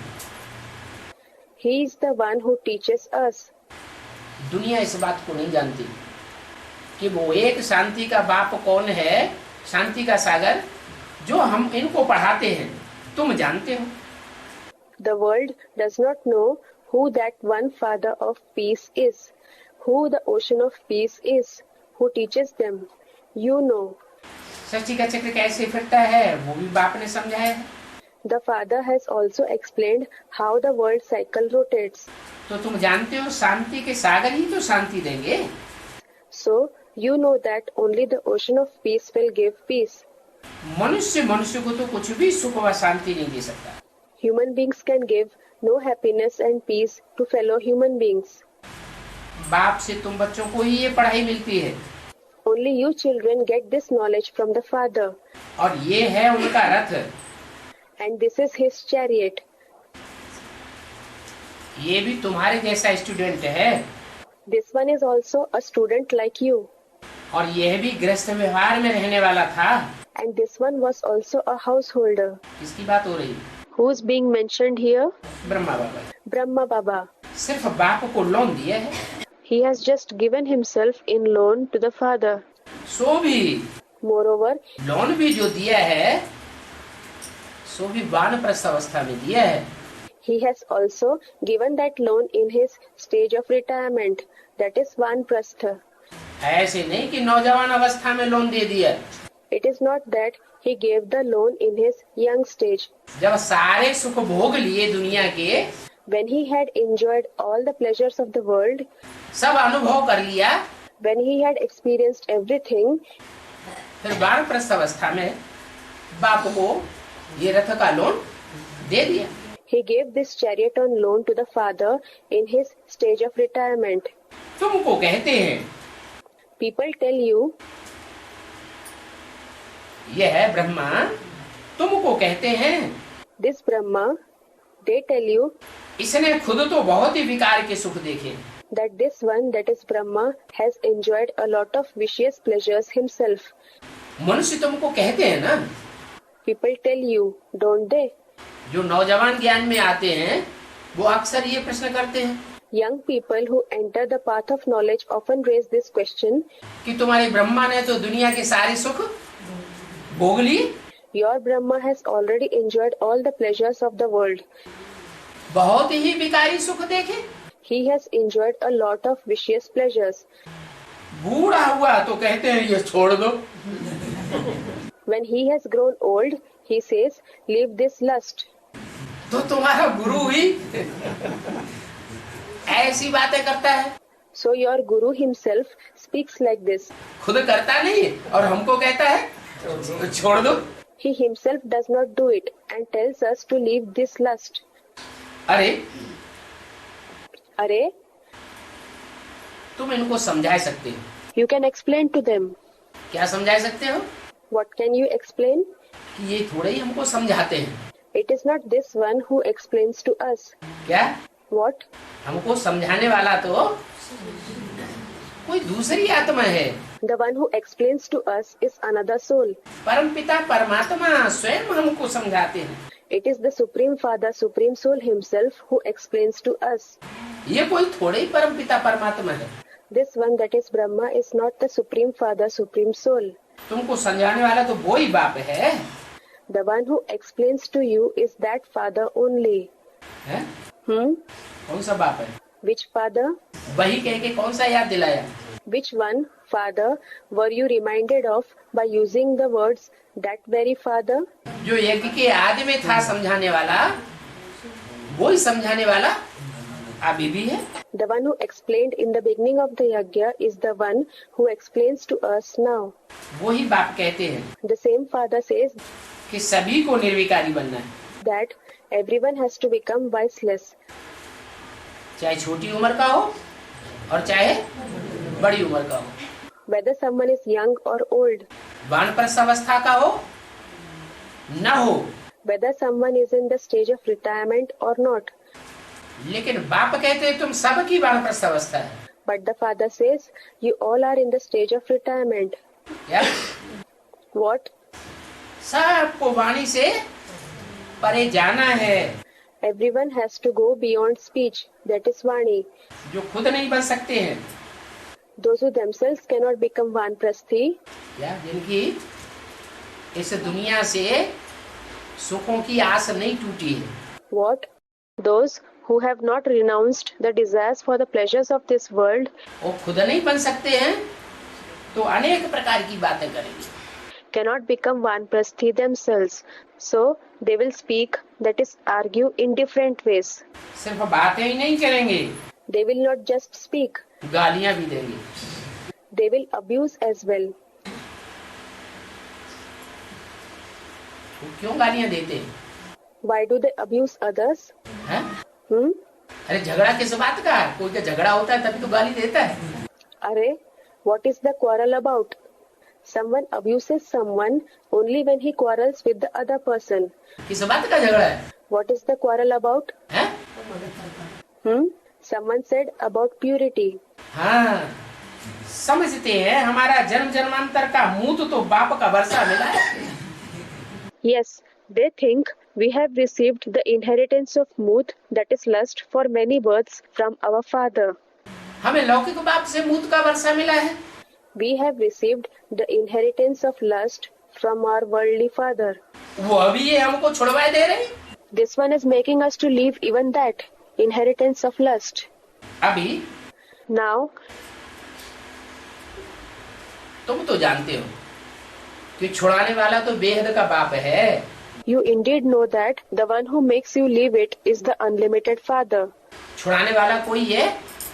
He is the one who teaches us. दुनिया इस बात को नहीं जानती कि वो एक शांति का बाप कौन है, शांति का सागर जो हम इनको पढ़ाते हैं। तुम जानते हो। The world does not know who that one Father of peace is, who the ocean of peace is, who teaches them. You know. सृष्टि का चक्र कैसे फिरता है वो भी बाप ने समझाया है। The Father has also explained how the world cycle rotates. तो तुम जानते हो शांति के सागर ही तो शांति देंगे। So you know that only the ocean of peace will give peace. मनुष्य को तो कुछ भी सुख व शांति नहीं दे सकता। Human beings can give no happiness and peace to fellow human beings. बाप से तुम बच्चों को ही ये पढ़ाई मिलती है। Only you children get this knowledge from the Father. और ये है उनका रथ। And this is his chariot. ये भी तुम्हारे जैसा स्टूडेंट है। This one is also a student like you. और यह भी गृहस्थ व्यवहार में रहने वाला था। And this one was also a householder. किसकी बात हो रही? Who's being mentioned here? Brahma Baba. Brahma Baba. सिर्फ बाप को लोन दिया है। He has just given himself in loan to the Father. सो भी Moreover, लोन भी जो दिया है सो भी वानप्रस्थ अवस्था में दिया है। he has also given that loan in his stage of retirement, that is Vanprastha. ऐसे नहीं कि नौजवान अवस्था में लोन दे दिया। It is not that he gave the loan in his young stage, जब सारे सुख भोग लिए दुनिया के, when he had enjoyed all the pleasures of the world, सब अनुभव कर लिया, when he had experienced everything, फिर वानप्रस्थ अवस्था में बाप को ये रथ का लोन दे दिया। he gave this chariot on loan to the Father in his stage of retirement. तुमको कहते हैं, People tell you, यह है ब्रह्मा, तुमको कहते हैं, this Brahma, they tell you इसने खुद तो बहुत ही विकार के सुख देखे, that this one, that is Brahma, has enjoyed a lot of vicious pleasures himself. मनुष्य तुमको कहते हैं ना। People tell you, don't they? जो नौजवान ज्ञान में आते हैं वो अक्सर ये प्रश्न करते हैं Young people who enter the path of knowledge often raise this question, कि तुम्हारे ब्रह्मा ने तो दुनिया के सारे सुख भोग लिए, your Brahma has already enjoyed all the pleasures of the world. बहुत ही विकारी सुख देखे। He has enjoyed a lot of vicious pleasures. बूढ़ा हुआ तो कहते हैं ये छोड़ दो। When he has grown old, he says, leave this lust. तो तुम्हारा गुरु ही ऐसी बातें करता है। So your Guru himself speaks like this. खुद करता नहीं और हमको कहता है छोड़ दो। He himself does not do it and tells us to leave this lust. अरे Arey, तुम इनको समझा सकते हो। you can explain to them. क्या समझा सकते हो? What can you explain? कि ये थोड़े ही हमको समझाते हैं। It is not this one who explains to us. क्या? What? हमको समझाने वाला तो कोई दूसरी आत्मा है। The one who explains to us is another soul. परमपिता परमात्मा स्वयं हमको समझाते हैं। It is the Supreme Father, Supreme Soul himself who explains to us. ये कोई थोड़े ही परमपिता परमात्मा है। This one, that is Brahma, is not the Supreme Father, Supreme Soul. तुमको समझाने वाला तो वो ही बाप है। The one who explains to you is that Father only. है? कौन सा बाप है? Which Father? वही कह के कौन सा याद दिलाया? Which one, Father, were you reminded of by using the words that very Father? जो यज्ञ के आदि में था समझाने वाला, वो ही समझाने वाला अभी भी है। The one who explained in the beginning of the yajna is the one who explains to us now. वो ही बाप कहते हैं The same Father says कि सभी को निर्विकारी बनना है, that everyone has to become viceless, चाहे छोटी उम्र का हो और चाहे बड़ी उम्र का हो, whether someone is young or old, वानप्रस्थ अवस्था का हो न हो, whether someone is in the stage of retirement or not. लेकिन बाप कहते हैं तुम सबकी वानप्रस्थ अवस्था है। But the Father says, you all are in the stage of retirement. क्या? What? सबको वाणी से परे जाना है। Everyone has to go beyond speech, that is Vani. जो खुद नहीं बन सकते हैं, Those who themselves cannot become Vanprasthi, या जिनकी इस दुनिया से सुखों की आस नहीं टूटी है, what? Those who have not renounced the desires for the pleasures of this world, वो खुद नहीं बन सकते हैं तो अनेक प्रकार की बातें करेंगे। cannot become Vanprasthi themselves. So they will speak, that is argue in different ways. सिर्फ बातें ही नहीं करेंगे, They will not just speak, गालियां भी देंगे। they will abuse as well. वो क्यों गालियां देते हैं? Why do they abuse others? है? Hmm? अरे झगड़ा किस बात का? कोई का झगड़ा होता है तभी तो गाली देता है। Arey, what is the quarrel about? Someone abuses someone only when he quarrels with the other person. किस बात का झगड़ा है? What is the quarrel about? हैं? Someone said about purity. हाँ, समझते हैं हमारा जन्म जन्मांतर का मूत तो बाप का वर्षा मिला है। Yes, they think we have received the inheritance of Muth, that is lust, for many births from our father. हमें लौकिक बाप से मूत का वर्षा मिला है। We have received the inheritance of lust from our worldly father. वो अभी ये हमको छुड़वाए दे रहे हैं। This one is making us to leave even that inheritance of lust. अभी Now, तुम तो जानते हो कि छुड़ाने वाला तो बेहद का बाप है। you indeed know that the one who makes you leave it is the unlimited father. छुड़ाने वाला कोई है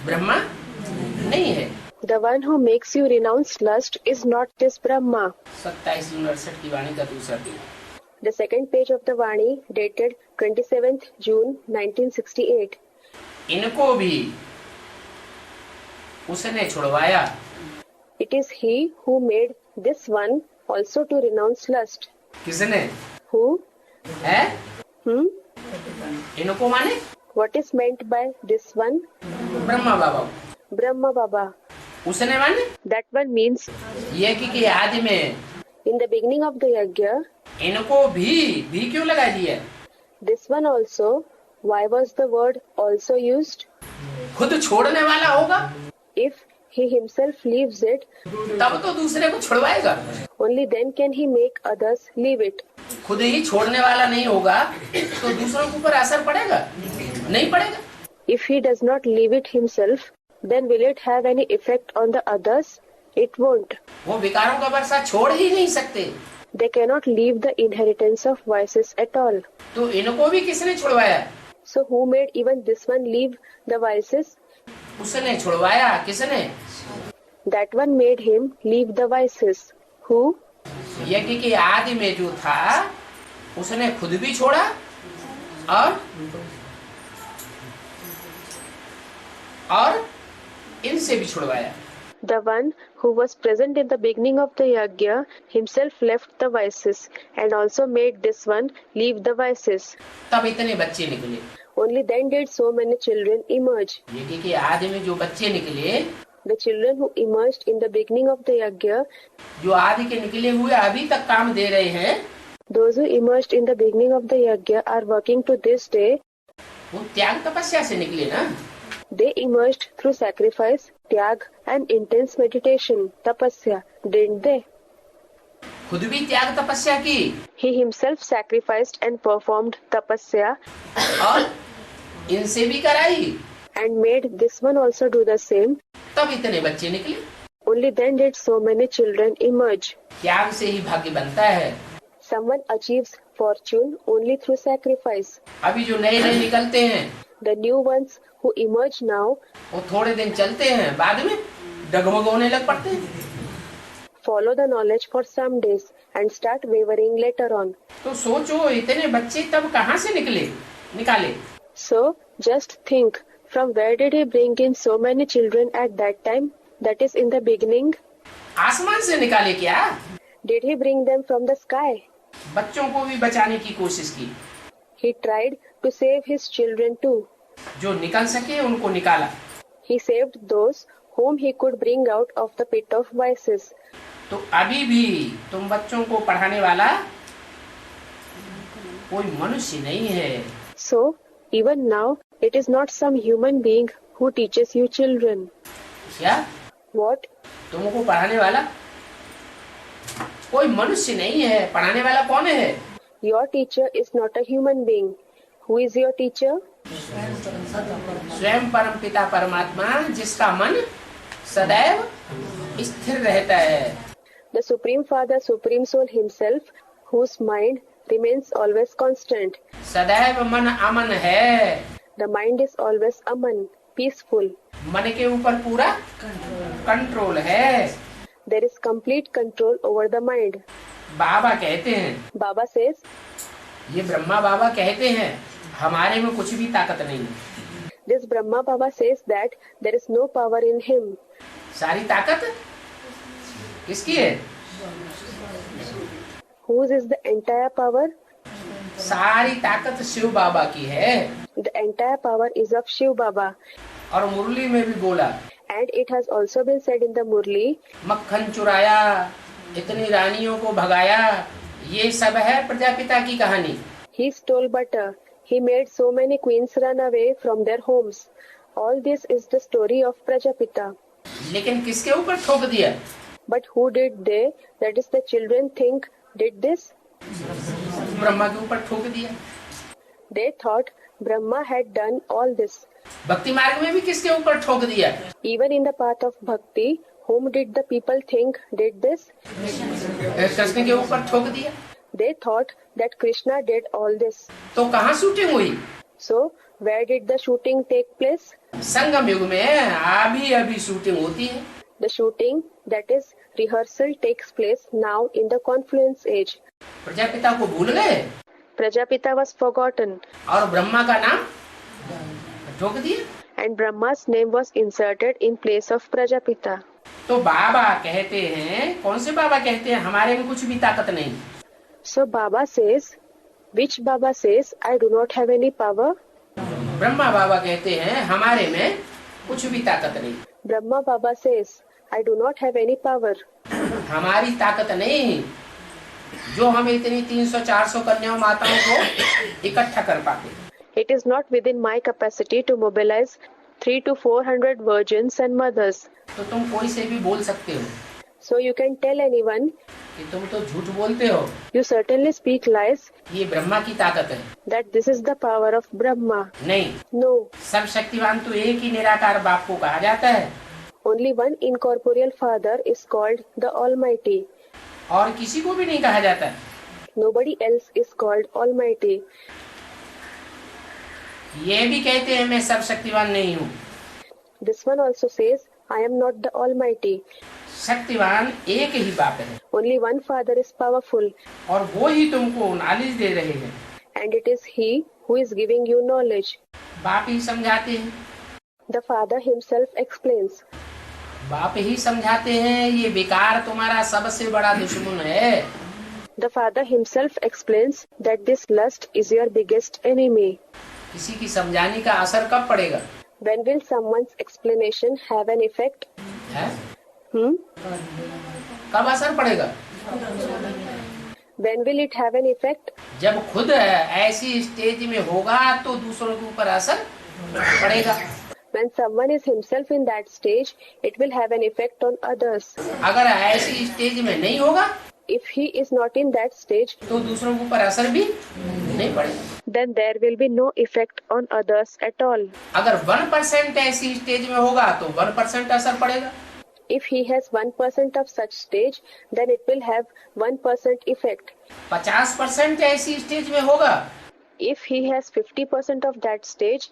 ब्रह्मा नहीं है। The one who makes you renounce lust is not this Brahma. 27/68 की वाणी का दूसरा दिन। The second page of the Vani, dated 27th June 1968. इनको भी उसने छुड़वाया। It is he who made this one also to renounce lust. किसने? Who? है? Hmm? इनको माने What is meant by this one? Brahma Baba. Brahma Baba. उसने माने That one means ये कि आदि में in the beginning of the yajna, इनको भी क्यों लगा दिया? this one also. Why was the word also used? खुद छोड़ने वाला होगा If he himself leaves it, तब तो दूसरे को छुड़वाएगा। only then can he make others leave it. खुद ही छोड़ने वाला नहीं होगा तो दूसरों के ऊपर असर पड़ेगा? नहीं पड़ेगा। If he does not leave it himself, then will it have any effect on the others? It won't. वो विकारों का वर्षा छोड़ ही नहीं सकते। They cannot leave the inheritance of vices at all. तो इनको भी किसने छुड़वाया? So who made even this one leave the vices? उसने छुड़वाया। किसने? That one made him leave the vices. Who? यज्ञ के आदि में जो था उसने खुद भी छोड़ा और इनसे भी छुड़वाया। The one who was present in the beginning of the yajna himself left the vices and also made this one leave the vices. तब इतने बच्चे निकले। Only then did so many children emerge. यज्ञ के आदि में जो बच्चे निकले, The children who emerged in the beginning of the yajna, जो आदि के निकले हुए अभी तक काम दे रहे हैं, those who emerged in the beginning of the yajna are working to this day. वो त्याग तपस्या से निकले ना। They emerged through sacrifice, tyag, and intense meditation, tapasya, didn't they? खुद भी त्याग तपस्या की He himself sacrificed and performed tapasya और इनसे भी कराई। and made this one also do the same. तब इतने बच्चे निकले। Only then did so many children emerge. त्याग से ही भाग्य बनता है। Someone achieves fortune only through sacrifice. अभी जो नए नए निकलते हैं The new ones who emerge now वो थोड़े दिन चलते हैं, बाद में डगमग होने लग पड़ते हैं। follow the knowledge for some days and start wavering later on. तो सोचो इतने बच्चे तब कहाँ से निकाले? So just think, from where did he bring in so many children at that time? That is in the beginning. आसमान से निकाले क्या? Did he bring them from the sky? बच्चों को भी बचाने की कोशिश की। He tried to save his children too. जो निकल सके उनको निकाला। He saved those whom he could bring out of the pit of vices. तो अभी भी तुम बच्चों को पढ़ाने वाला कोई मनुष्य नहीं है। So, even now, it is not some human being who teaches you children. क्या? What? तुमको पढ़ाने वाला कोई मनुष्य नहीं है। पढ़ाने वाला कौन है? Your teacher is not a human being. Who is your teacher? स्वयं परम पिता परमात्मा जिसका मन सदैव स्थिर रहता है। The Supreme Father, Supreme Soul himself, whose mind remains always constant. सदैव मन अमन है। The mind is always aman, peaceful. मन के ऊपर पूरा कंट्रोल है। There is complete control over the mind. बाबा कहते हैं Baba says, ये ब्रह्मा बाबा कहते हैं हमारे में कुछ भी ताकत नहीं है। This Brahma Baba says that there is no power in him. सारी ताकत किसकी है? Whose is the entire power? सारी ताकत शिव बाबा की है। The entire power is of Shiv Baba. और मुरली में भी बोला, And it has also been said in the Murli, मक्खन चुराया, इतनी रानियों को भगाया, ये सब है प्रजापिता की कहानी। he stole butter. He made so many queens run away from their homes. All this is the story of Prajapita. लेकिन किसके ऊपर ठोक दिया? But who did they, that is the children think, did this? Brahma के ऊपर ठोक दिया। They thought Brahma had done all this. भक्ति मार्ग में भी किसके ऊपर ठोक दिया? Even in the path of bhakti, whom did the people think did this? Krishna के ऊपर ठोक दिया। They thought that Krishna did all this. तो कहाँ शूटिंग हुई? So, where did the shooting take place? संगम युग में अभी शूटिंग होती है। The shooting, that is, rehearsal takes place now in the confluence age. Prajapita को भूल गए Prajapita was forgotten और ब्रह्मा का नाम ठोक दिया। and Brahma's name was inserted in place of Prajapita. तो बाबा कहते हैं, कौन से बाबा कहते हैं हमारे में कुछ भी ताकत नहीं? So Baba says, which Baba says, I do not have any power? Brahma बाबा कहते हैं हमारे में कुछ भी ताकत नहीं। Brahma Baba says, I do not have any power. हमारी ताकत नहीं जो हम इतनी 300-400 कन्याओं माताओं को इकट्ठा कर पाते। It is not within my capacity to mobilize 300 to 400 virgins and mothers. तो तुम कोई से भी बोल सकते हो So you can tell anyone, कि तुम तो झूठ बोलते हो, you certainly speak lies, ये ब्रह्मा की ताकत है। that this is the power of Brahma. नहीं, No, सब शक्तिवान तो एक ही निराकार बाप को कहा जाता है only one incorporeal Father is called the Almighty. और किसी को भी नहीं कहा जाता है। Nobody else is called Almighty. ये भी कहते हैं मैं सब शक्तिवान नहीं हूँ। This one also says, I am not the Almighty. शक्तिवान एक ही बाप है Only one Father is powerful, और वो ही तुमको नॉलेज दे रहे हैं। and it is He who is giving you knowledge. बाप ही समझाते हैं, The Father Himself explains. बाप ही समझाते हैं ये विकार तुम्हारा सबसे बड़ा दुश्मन है। The Father Himself explains that this lust is your biggest enemy. किसी की समझाने का असर कब पड़ेगा? When will someone's explanation have an effect? है? कब असर पड़ेगा? When will it have an effect? जब खुद ऐसी स्टेज में होगा तो दूसरों के ऊपर असर पड़ेगा। When someone is himself in that stage, it will have an effect on others. अगर ऐसी स्टेज में नहीं होगा If he is not in that stage, तो दूसरों के ऊपर असर भी नहीं पड़ेगा। then there will be no effect on others at all. अगर 1% ऐसी स्टेज में होगा तो 1% असर पड़ेगा। If he has 1% of such stage, then it will have 1% effect. 50% ऐसी स्टेज में होगा If he has 50% of that stage,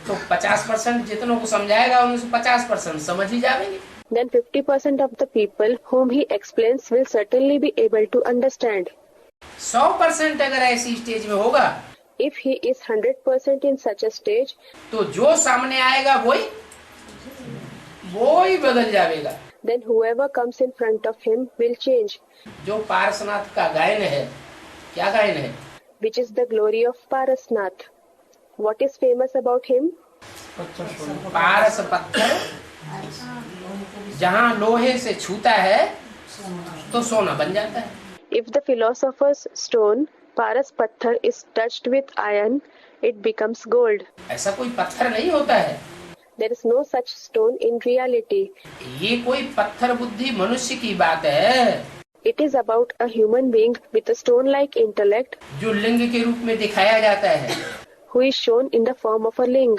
तो 50% जितनों को समझाएगा उनमें से 50% समझ ही जाएंगे। then 50% of the people whom he explains will certainly be able to understand. 100% अगर ऐसी स्टेज में होगा If he is 100% in such a stage, तो जो सामने आएगा वो ही बदल जाएगा। then whoever comes in front of him will change, जो पारसनाथ का गायन है, क्या गायन है? which is the glory of Parasnath. What is famous about him? पारस पत्थर जहाँ लोहे से छूता है तो सोना बन जाता है। If the philosopher's stone, Paras Patthar, is touched with iron, it becomes gold. ऐसा कोई पत्थर नहीं होता है। There is no such stone in reality. ये कोई पत्थर बुद्धि मनुष्य की बात है It is about a human being with a stone-like intellect जो लिंग के रूप में दिखाया जाता है। who is shown in the form of a ling.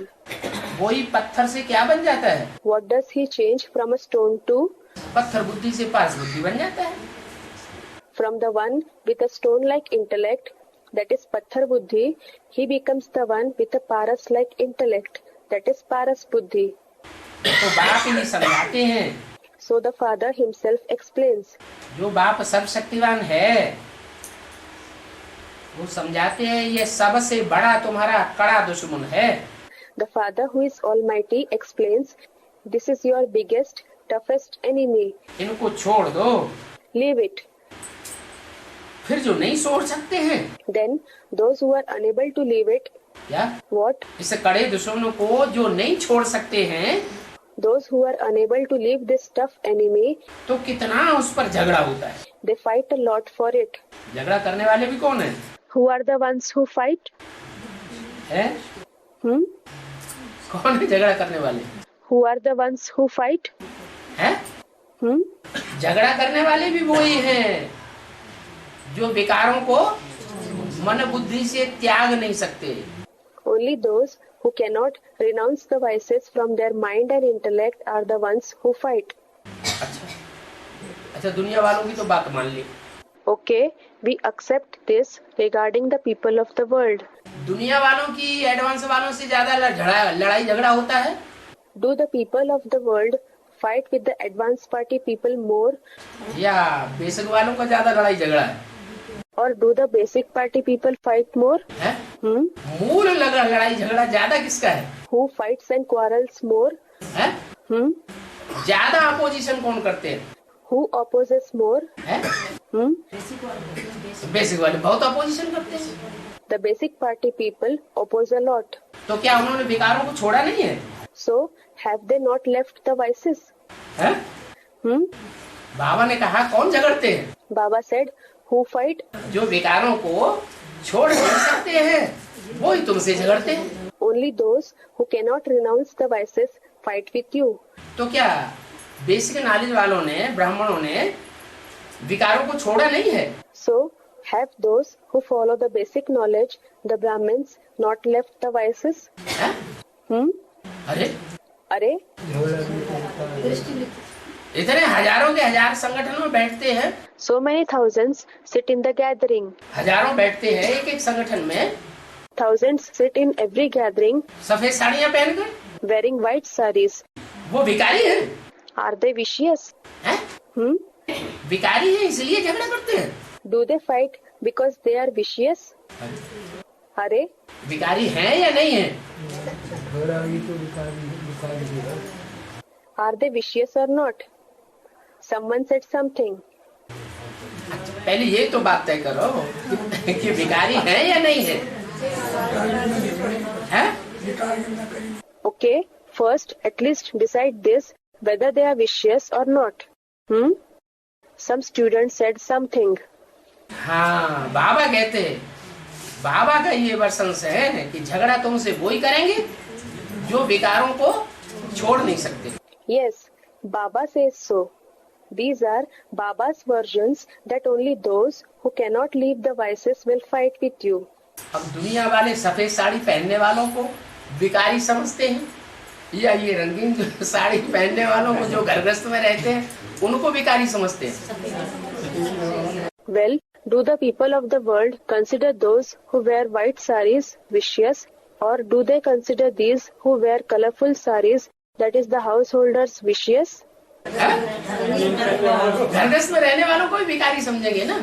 वही पत्थर से क्या बन जाता है? What does he change from a stone to? पत्थर बुद्धि से पारस बुद्धि बन जाता है। From the one with a stone-like intellect, that is Patthar Buddhi, he becomes the one with a Paras-like intellect, that is Paras Buddhi. तो बाप ही समझाते हैं। So the Father himself explains. जो बाप सर्वशक्तिवान है वो समझाते हैं ये सबसे बड़ा तुम्हारा कड़ा दुश्मन है। The Father who is Almighty explains, this is your biggest, toughest enemy. इनको छोड़ दो। Leave it. फिर जो नहीं छोड़ सकते हैं, Then those who are unable to leave it, क्या what? इस कड़े दुश्मनों को जो नहीं छोड़ सकते हैं, Those who are unable to leave this tough enemy, तो कितना उस पर झगड़ा होता है। they fight a lot for it. झगड़ा करने वाले भी कौन है? Who are the ones who fight? है? कौन है झगड़ा करने वाले? Who are the ones who fight? है? झगड़ा करने वाले भी वही हैं जो विकारों को मन बुद्धि से त्याग नहीं सकते। Only those who cannot renounce the vices from their mind and intellect are the ones who fight. अच्छा, दुनिया वालों की तो बात मान ली। Okay, we accept this regarding the people of the world. दुनिया वालों की एडवांस वालों से ज्यादा लड़ाई झगड़ा होता है। Do the people of the world fight with the advanced party people more, या बेसिक वालों का ज्यादा लड़ाई झगड़ा है? or do the basic party people fight more? है? मूल लड़ाई झगड़ा ज्यादा किसका है? Who fights and quarrels more? है? ज्यादा अपोजिशन कौन करते हैं? Who opposes more? है? बेसिक वाले बहुत अपोजिशन करते हैं। The basic party people oppose a lot. तो क्या उन्होंने विकारों को छोड़ा नहीं है? So, have they not left the vices? है? बाबा ने कहा कौन झगड़ते हैं? Baba said, who fight? जो विकारों को छोड़ नहीं सकते हैं वो ही तुमसे झगड़ते हैं। Only those who cannot renounce the vices fight with you. तो क्या बेसिक नॉलेज वालों ने, ब्राह्मणों ने विकारों को छोड़ा नहीं है? So, have those who follow the basic knowledge, the Brahmins, not left the vices? है? अरे अरे इतने हजारों के हजार संगठन में बैठते हैं। So many thousands sit in the gathering. हजारों बैठते हैं एक एक संगठन में। Thousands sit in every gathering सफेद साड़ियाँ पहनकर। wearing white saris. वो भिखारी है? Are they vicious? हैं? भिखारी है इसलिए झगड़ा करते हैं। Do they fight because they are vicious? अरे भिखारी है या नहीं है? Are they vicious or not? Someone said something. पहले ये तो बात तय करो कि भिखारी है या नहीं है? हैं? Okay, first at least decide this whether they are vicious or not. Some student said something. हाँ, बाबा कहते हैं, बाबा का ये वर्षन है कि झगड़ा तुमसे वो ही करेंगे जो विकारों को छोड़ नहीं सकते। Yes, Baba says so. These are Baba's versions that only those who cannot leave the vices will fight with you. अब दुनिया वाले सफेद साड़ी पहनने वालों को विकारी समझते हैं या ये रंगीन साड़ी पहनने वालों को जो घरगृहस्थ में रहते हैं उनको विकारी समझते हैं? Well, do the people of the world consider those who wear white saris vicious, or do they consider these who wear colorful saris, that is the householders, vicious? घरगृहस्थ में रहने वालों को भी विकारी समझेंगे ना?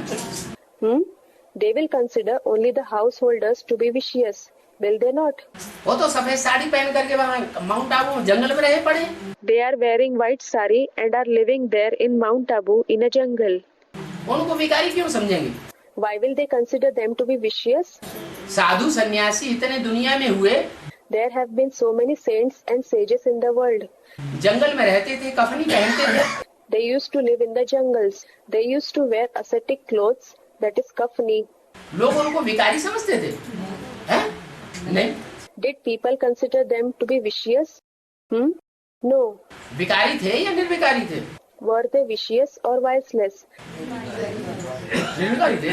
They will consider only the householders to be vicious, will they not? वो तो सफेद साड़ी पहन करके वहाँ माउंट आबू जंगल में रहे पड़े। They are wearing white sari and are living there in Mount Abu in a jungle. उनको विकारी क्यों समझेंगे? Why will they consider them to be vicious? साधु सन्यासी इतने दुनिया में हुए, There have been so many saints and sages in the world. जंगल में रहते थे, कफनी पहनते थे। They used to live in the jungles. They used to wear ascetic clothes, that is kafni. लोग उनको विकारी समझते थे? हैं? नहीं। Did people consider them to be vicious? No. विकारी थे या निर्विकारी थे? Were they vicious or viceless? निर्विकारी थे।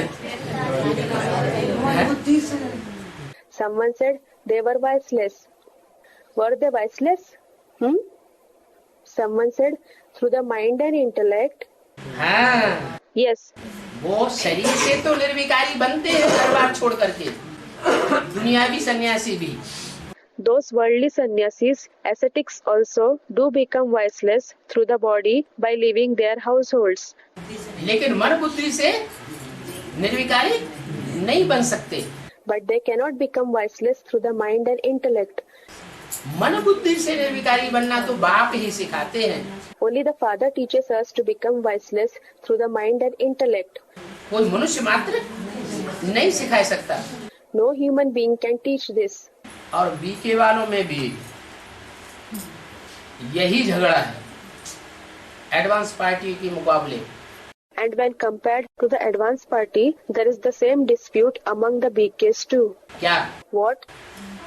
Someone said they were viceless. Were they viceless? Someone said through the mind and intellect. हाँ। Yes. वो शरीर से तो निर्विकारी बनते हैं दरबार छोड़ करके, दुनियावी सन्यासी भी। Those worldly sannyasis, ascetics also, do become viceless through the body by leaving their households. लेकिन मन बुद्धि से निर्विकारी नहीं बन सकते। but they cannot become viceless through the mind and intellect. मन बुद्धि से निर्विकारी बनना तो बाप ही सिखाते हैं। Only the Father teaches us to become viceless through the mind and intellect. कोई मनुष्य मात्र नहीं सिखा सकता। No human being can teach this. और बीके वालों में भी यही झगड़ा है एडवांस पार्टी के मुकाबले। And when compared to the advanced party, there is the same dispute among the BKs too. क्या? What?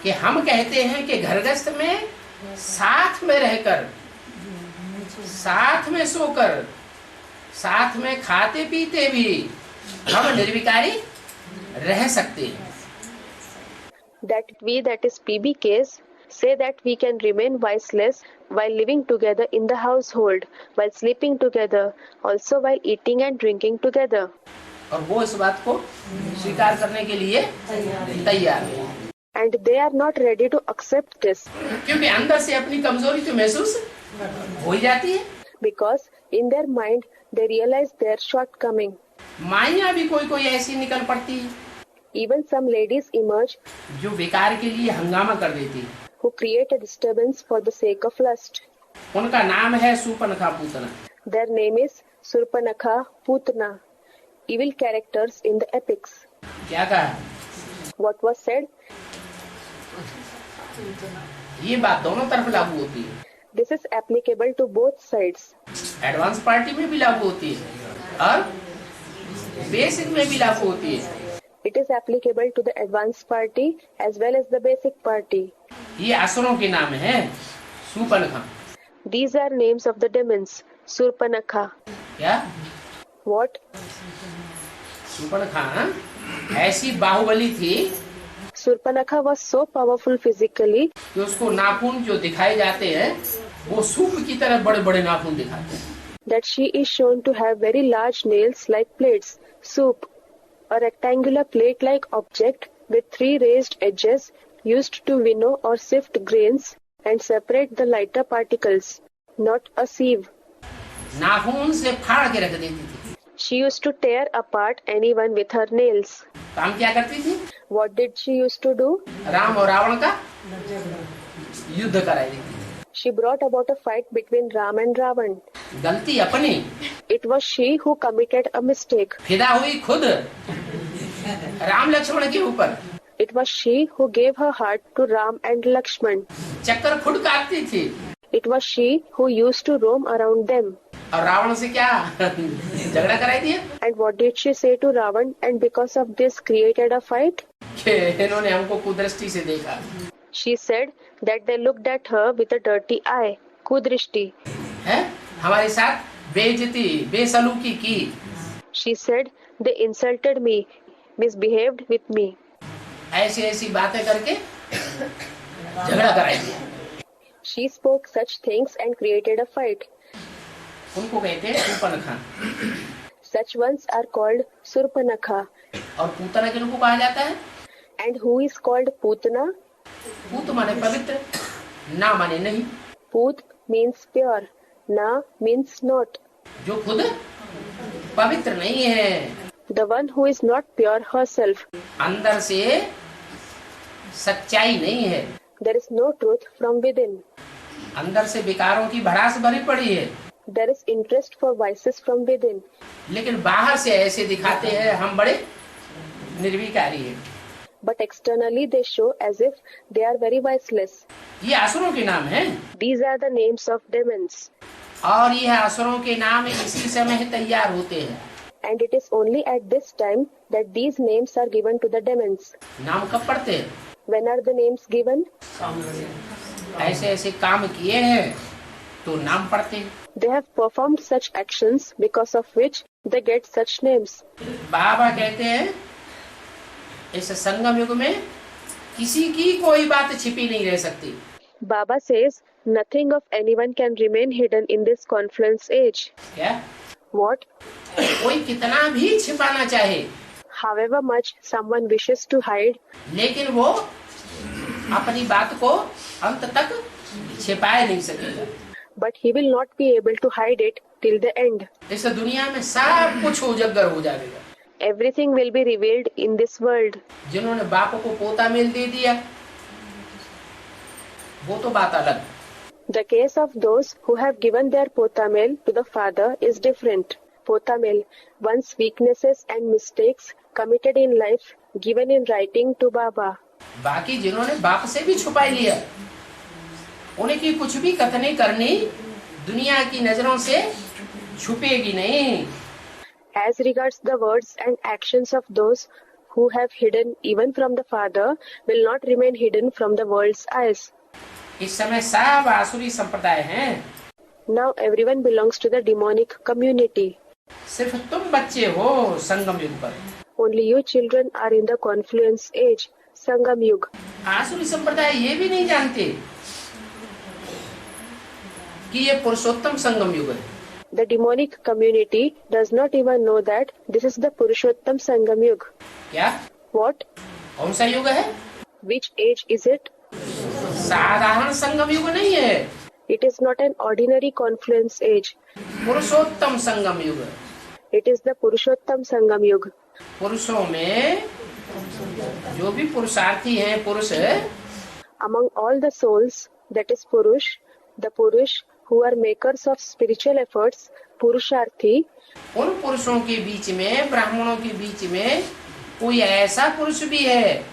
कि हम कहते हैं कि घरगृहस्थ में साथ में रहकर, साथ में सोकर, साथ में खाते पीते भी हम निर्विकारी रह सकते हैं। That we, that is PBKs, say that we can remain viceless while living together in the household, while sleeping together, also while eating and drinking together. और वो इस बात को स्वीकार करने के लिए तैयार है। And they are not ready to accept this. क्योंकि अंदर से अपनी कमजोरी तो महसूस हो ही जाती है। Because in their mind they realize their shortcoming. माइयाँ भी कोई कोई ऐसी निकल पड़ती है Even some ladies emerge जो विकार के लिए हंगामा कर देती है। who create a disturbance for the sake of lust. उनका नाम है Surpanakha Putana. Their name is Surpanakha Putna, evil characters in the epics. क्या कहा? What was said? ये बात दोनों तरफ लागू होती है। This is applicable to both sides. Advance party में भी लागू होती है और बेसिक में भी लागू होती है। It is applicable to the advanced party as well as the basic party. ये असुरों के नाम हैं Surpanakha. These are names of the demons. Surpanakha. क्या? What? सूर्पनखा ऐसी बाहुबली थी Surpanakha was so powerful physically कि उसको नाखून जो दिखाए जाते हैं वो सूप की तरह बड़े बड़े नाखून दिखाते हैं। that she is shown to have very large nails like plates. Soup, a rectangular plate-like object with 3 raised edges used to winnow or sift grains and separate the lighter particles, not a sieve. नाखून से फाड़ के रख देती थी। She used to tear apart anyone with her nails. काम क्या करती थी? What did she used to do? Ram और रावण का युद्ध कराई देती थी। She brought about a fight between Ram and Ravan. गलती अपनी, It was she who committed a mistake. फिदा हुई खुद राम लक्ष्मण के ऊपर। It was she who gave her heart to Ram and Lakshman. चक्कर खुद काटती थी It was she who used to roam around them. और रावण से क्या झगड़ा कराई दिया And what did she say to Ravan, and because of this created a fight? कि इन्होंने हमको कुदृष्टि से देखा। She said that they looked at her with a dirty eye. Kudrishti. है हमारे साथ बेइज्जती बेसलूकी की। She said they insulted me, misbehaved with me. ऐसी ऐसी बातें करके झगड़ा कराई दिया। She spoke such things and created a fight. उनको कहते हैं Surpanakha. Such ones are called Surpanakha. और पूतना किनको कहा जाता है? And who is called Putana? पूत माने पवित्र, ना माने नहीं। Put means pure. Na means not. जो खुद पवित्र नहीं है, The one who is not pure herself. अंदर से सच्चाई नहीं है, There is no truth from within. अंदर से विकारों की भड़ास भरी पड़ी है, There is interest for vices from within. लेकिन बाहर से ऐसे दिखाते हैं हम बड़े निर्विकारी हैं। But externally they show as if they are very viceless. ये असुरों के नाम हैं These are the names of demons. और ये असुरों के नाम इसी समय ही तैयार होते हैं। And it is only at this time that these names are given to the demons. नाम कब पढ़ते हैं? When are the names given? ऐसे ऐसे काम किए हैं तो नाम पढ़ते हैं। They have performed such actions because of which they get such names. बाबा कहते हैं इस संगम युग में किसी की कोई बात छिपी नहीं रह सकती। Baba says nothing of anyone can remain hidden in this confluence age. क्या? What? कोई कितना भी छिपाना चाहे, However much someone wishes to hide, लेकिन वो अपनी बात को अंत तक छिपाए नहीं सकेगा। but he will not be able to hide it till the end. इस दुनिया में सब कुछ उजागर हो जाएगा। Everything will be revealed in this world. जिन्होंने बाप को पोता मेल दे दिया वो तो बात अलग। The case of those who have given their potamel to the father is different. Potamel, one's weaknesses and mistakes committed in life, given in writing to Baba. बाकी जिन्होंने बाप से भी छुपा लिया उनकी कुछ भी कथनी करनी दुनिया की नजरों से छुपेगी नहीं। As regards the words and actions of those who have hidden even from the father, will not remain hidden from the world's eyes. इस समय सब आसुरी संप्रदाय हैं। Now everyone belongs to the demonic community. सिर्फ तुम बच्चे हो संगम युग पर। Only you children are in the confluence age, Sangam Yug. आसुरी संप्रदाय ये भी नहीं जानते कि ये पुरुषोत्तम संगम युग है। The demonic community does not even know that this is the Purushottam Sangam Yug. क्या? What? कौन सा युग है? Which age is it? साधारण संगम युग नहीं है, It is not an ordinary confluence age. पुरुषोत्तम संगम युग है। It is the Purushottam Sangam Yug. पुरुषों में जो भी पुरुषार्थी हैं पुरुष Among all the souls, that is Purush, the Purush who are makers of spiritual efforts, Purusharthi, उन पुरुषों के बीच में ब्राह्मणों के बीच में कोई ऐसा पुरुष भी है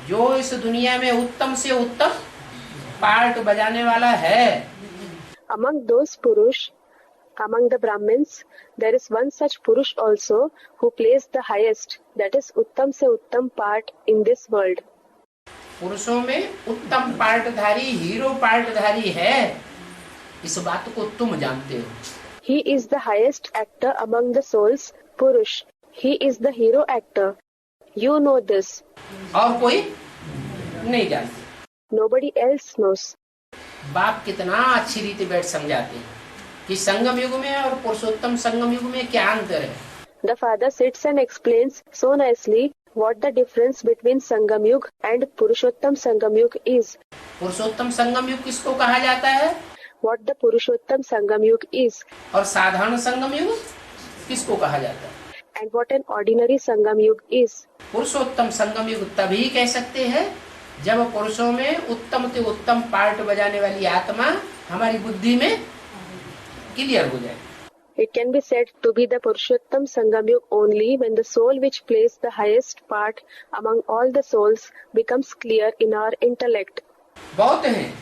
जो इस दुनिया में उत्तम से उत्तम पार्ट बजाने वाला है। among those Purush, among the Brahmins, there is one such Purush also who plays the highest, that is Uttam se Uttam part in this world. पुरुषों में उत्तम पार्टधारी हीरो पार्टधारी है, इस बात को तुम जानते हो। He is the highest actor among the souls, Purush. He is the hero actor. You know this. और कोई नहीं जानते। Nobody else knows. बाप कितना अच्छी रीति बैठ समझाते हैं कि संगम युग में और पुरुषोत्तम संगम युग में क्या अंतर है। The father sits and explains so nicely what the difference between Sangam Yug and Purushottam Sangam Yug is. पुरुषोत्तम संगम युग किसको कहा जाता है What the Purushottam Sangam Yug is. और साधारण संगम युग किसको कहा जाता है। And what an ordinary Sangam Yug is. पुरुषोत्तम संगम युग तभी कह सकते हैं जब पुरुषों में उत्तम से उत्तम पार्ट बजाने वाली आत्मा हमारी बुद्धि में क्लियर हो जाए। It can be said to be the Purushottam Sangam Yug only when the soul which plays the highest part among all the souls becomes clear in our intellect. बहुत हैं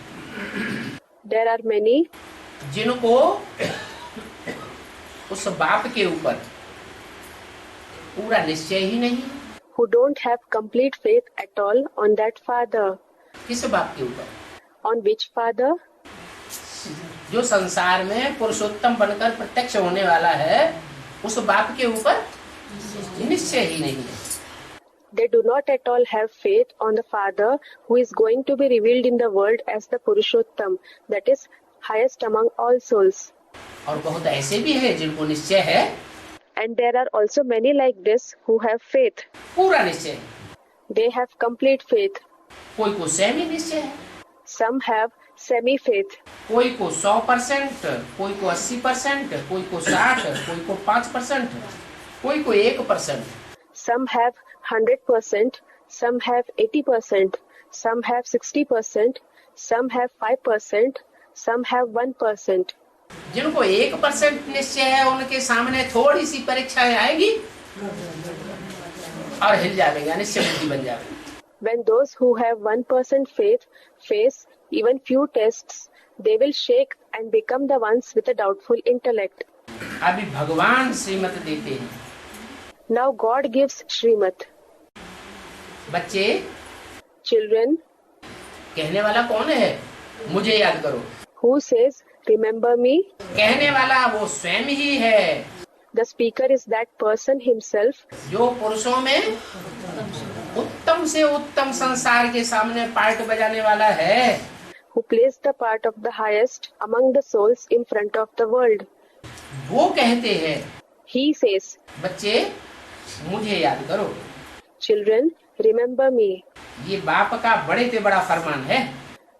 There are many जिनको उस बाप के ऊपर पूरा निश्चय ही नहीं। who don't have complete faith at all on that father. किस बाप के ऊपर? On which father? जो संसार में पुरुषोत्तम बनकर प्रत्यक्ष होने वाला है उस बाप के ऊपर निश्चय ही नहीं है। They do not at all have faith on the father who is going to be revealed in the world as the Purushottam, that is highest among all souls. और बहुत ऐसे भी हैं जिनको निश्चय है। And there are also many like this who have faith. पूरा निश्चय। They have complete faith. कोई को सेमी निश्चय है, Some have semi-faith. कोई को 100%, कोई को 80%, कोई को 60%, कोई को 5%, कोई को 1%। Some have 100%, some have 80%, some have 60%, some have 5%, some have 1%. जिनको 1% निश्चय है उनके सामने थोड़ी सी परीक्षाएं आएगी और हिल जाएंगे, अनिश्चय बुद्धि बन जाएगी। When those who have 1% faith face even few tests, they will shake and become the ones with a doubtful intellect. अभी भगवान श्रीमत देते हैं। Now God gives Srimad. बच्चे, Children, कहने वाला कौन है? मुझे याद करो। who says, remember me? कहने वाला वो स्वयं ही है The speaker is that person himself जो पुरुषों में उत्तम से उत्तम संसार के सामने पार्ट बजाने वाला है। who plays the part of the highest among the souls in front of the world. वो कहते हैं, He says, बच्चे मुझे याद करो। children, remember me. ये बाप का बड़े से बड़ा फरमान है।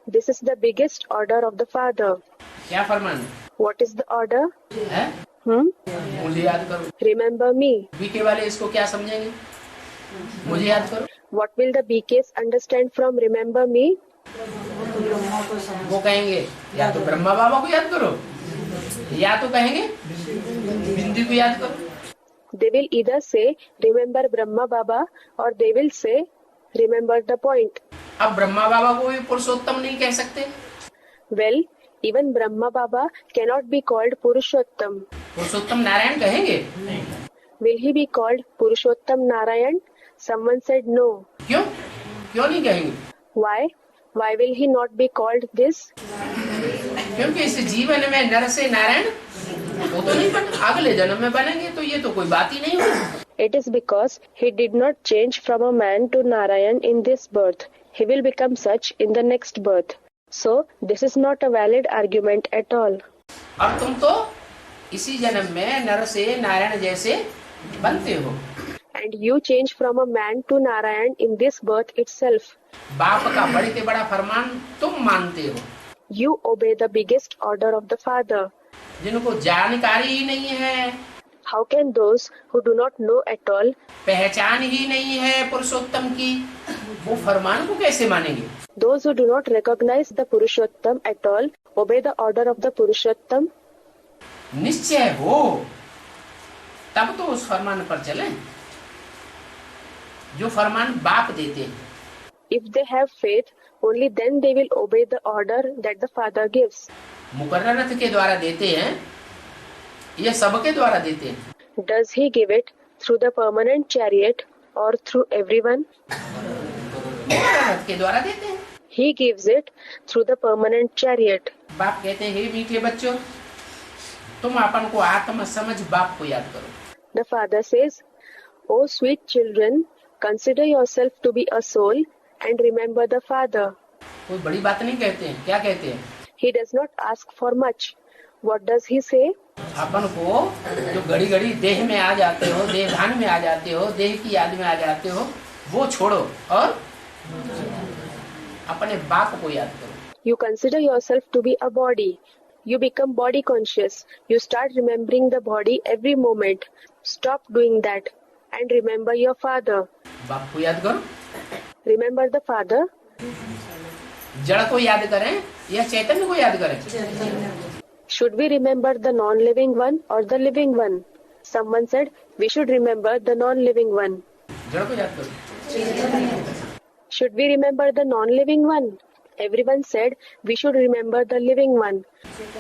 This is the biggest order of the Father. क्या फरमान What is the order? है? मुझे याद करो। Remember me. बीके वाले इसको क्या समझेंगे? मुझे याद करो। What will the BKs understand from remember me? वो कहेंगे या तो ब्रह्मा बाबा को याद करो, या तो कहेंगे बिंदी को याद करो। They will either say remember Brahma Baba or they will say remember the point. अब ब्रह्मा बाबा को भी पुरुषोत्तम नहीं कह सकते। Well, even Brahma Baba cannot be called Purushottam. पुरुषोत्तम नारायण कहेंगे? Will he be called Purushottam Narayan? Someone said no. क्यों? क्यों नहीं कहेंगे? Why? Why will he not be called this? क्योंकि इस जीवन में नर से नारायण वो तो नहीं बने, अगले जन्म में बनेंगे, तो ये तो कोई बात ही नहीं होगी। It is because he did not change from a man to Narayan in this birth. He will become such in the next birth. So, this is not a valid argument at all. अब तुम तो इसी जन्म में नर से नारायण जैसे बनते हो। And you change from a man to Narayan in this birth itself. बाप का बड़े से बड़ा फरमान तुम मानते हो। You obey the biggest order of the Father. जिनको जानकारी ही नहीं है, How can those who do not know at all, पहचान ही नहीं है पुरुषोत्तम की, वो फरमान को कैसे मानेंगे? those who do not recognize the Purushottam at all, obey the order of the Purushottam? निश्चय हो तब तो उस फरमान पर चलें जो फरमान बाप देते हैं। If they have faith, only then they will obey the order that the Father gives. मुकर्रर के द्वारा देते हैं या सबके द्वारा देते हैं? Does he give it through the permanent chariot or through everyone? मुकर्रर के द्वारा देते हैं। He gives it through the permanent chariot. बाप कहते हैं हे मीठे बच्चों, तुम अपन को आत्म समझ बाप को याद करो। The Father says, "O sweet children, consider yourself to be a soul and remember the Father." कोई बड़ी बात नहीं कहते हैं, क्या कहते हैं? He does not ask for much. What does he say? अपन को जो घड़ी घड़ी देह में आ जाते हो, देह भान में आ जाते हो, देह की याद में आ जाते हो, वो छोड़ो और अपने बाप को याद करो। You consider yourself to be a body. You become body conscious. You start remembering the body every moment. Stop doing that and remember your Father. बाप को याद करो। Remember the Father. जड़ को याद करें या चैतन्य को याद करें? Should we remember the non-living one or the living one? Someone said we should remember the non-living one. जड़ को याद करो। Should we remember the non-living one? Everyone said we should remember the living one.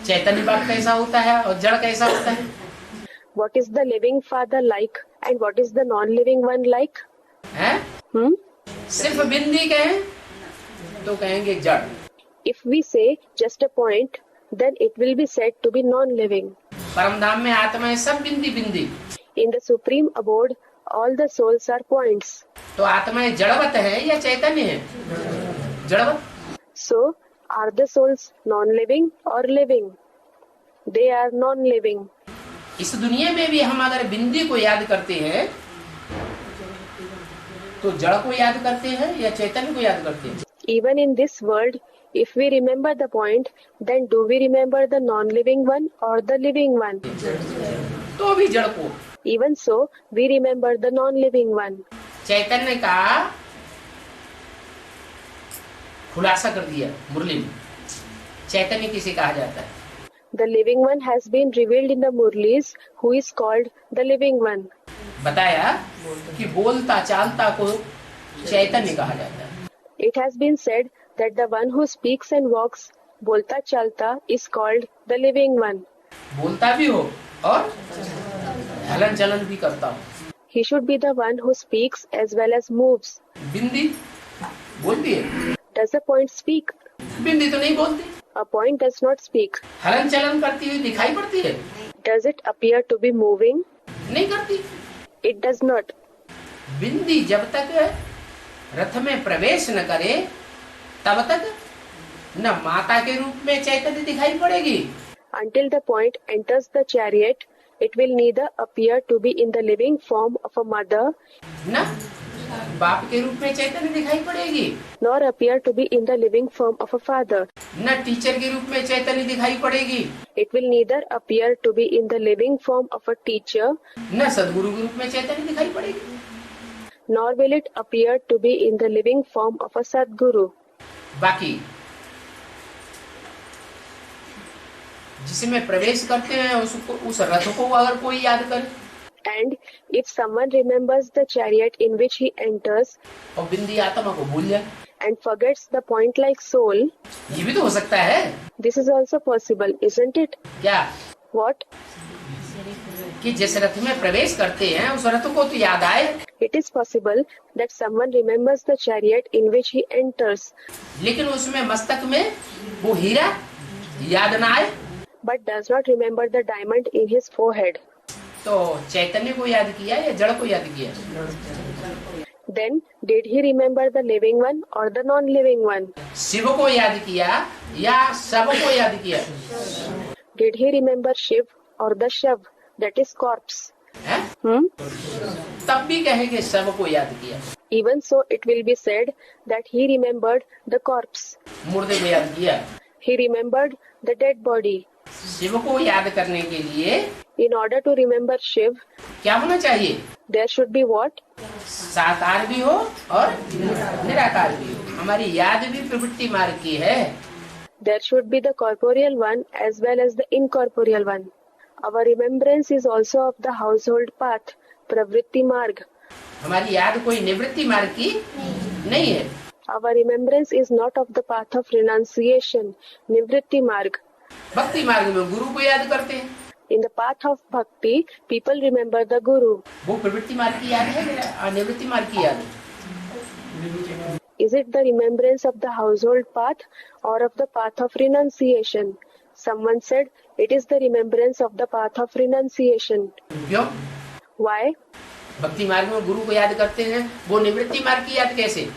चैतन्य बाप कैसा होता है और जड़ कैसा होता है? What is the living Father like and what is the non-living one like? हैं? सिर्फ बिंदी कहें तो कहेंगे जड़। If we say just a point, then it will be said to be non-living. परमधाम में आत्मा है सब बिंदी बिंदी। In the supreme abode, all the souls are points. तो आत्माएं जड़वत है या चैतन्य है? जड़वत। So, are the souls non-living or living? They are non-living. इस दुनिया में भी हम अगर बिंदी को याद करते हैं तो जड़ को याद करते हैं या चैतन्य को याद करते हैं? Even in this world, if we remember the point, then do we remember the non-living one or the living one? तो भी जड़ को। Even so, we remember the non-living one. चैतन्य का खुलासा कर दिया मुरली में। चैतन्य किसे कहा जाता है? The living one has been revealed in the Murlis, who is called the living one. बताया कि बोलता चालता को चैतन्य कहा जाता है। It has been said that the one who speaks and walks, bolta chalta, is called the living one. बोलता भी हो और हलन चलन भी करता हो। He should be the one who speaks as well as moves. बिंदी बोलती है? Does a point speak? बिंदी तो नहीं बोलती। A point does not speak. हलन चलन करती हुई दिखाई पड़ती है? Does it appear to be moving? नहीं करती। It does not. बिंदी जब तक रथ में प्रवेश न करे तब तक न माता के रूप में चैतन्य दिखाई पड़ेगी। Until the point enters the chariot, it will neither appear to be in the living form of a mother, न बाप के रूप में चैतन्य दिखाई पड़ेगी, nor appear to be in the living form of a father. न टीचर के रूप में चैतन्य दिखाई पड़ेगी, It will neither appear to be in the living form of a teacher, न सदगुरु के रूप में चैतन्य दिखाई पड़ेगी। nor will it appear to be in the living form of a Sadguru. बाकी जिसमें प्रवेश करते हैं उसको, उस रथ को अगर कोई याद करे, And if someone remembers the chariot in which he enters और बिंदी आत्मा को भूल जाए, and forgets the point-like soul, ये भी तो हो सकता है। this is also possible, isn't it? क्या What? कि जिस रथ में प्रवेश करते हैं उस रथ को तो याद आए, It is possible that someone remembers the chariot in which he enters, लेकिन उसमें मस्तक में वो हीरा याद ना आए। but does not remember the diamond in his forehead. तो चैतन्य को याद किया या जड़ को याद किया? Then, did he remember the living one or the non-living one? Shiv को याद किया या शव को याद किया? Did he remember Shiv or the Shav, that is corpse? है? तब भी कहेंगे शव को याद किया, Even so, it will be said that he remembered the corpse. मुर्दे को याद किया। He remembered the dead body. Shiv को याद करने के लिए In order to remember Shiv, क्या होना चाहिए? there should be what? साकार भी हो और निराकार भी हो। हमारी याद भी प्रवृत्ति मार्ग की है। There should be the corporeal one as well as the incorporeal one. Our remembrance is also of the household path, Pravritti Marg. हमारी याद कोई निवृत्ति मार्ग की नहीं है। Our remembrance is not of the path of renunciation, Nivritti Marg. भक्ति मार्ग में गुरु को याद करते हैं, In the path of bhakti, people remember the Guru. वो प्रवृत्ति मार्ग की याद है या निवृत्ति मार्ग की याद है? Is it the remembrance of the household path or of the path of renunciation? Someone said it is the remembrance of the path of renunciation. क्यों? Why? भक्ति मार्ग में गुरु को याद करते हैं, वो निवृत्ति मार्ग की याद कैसे?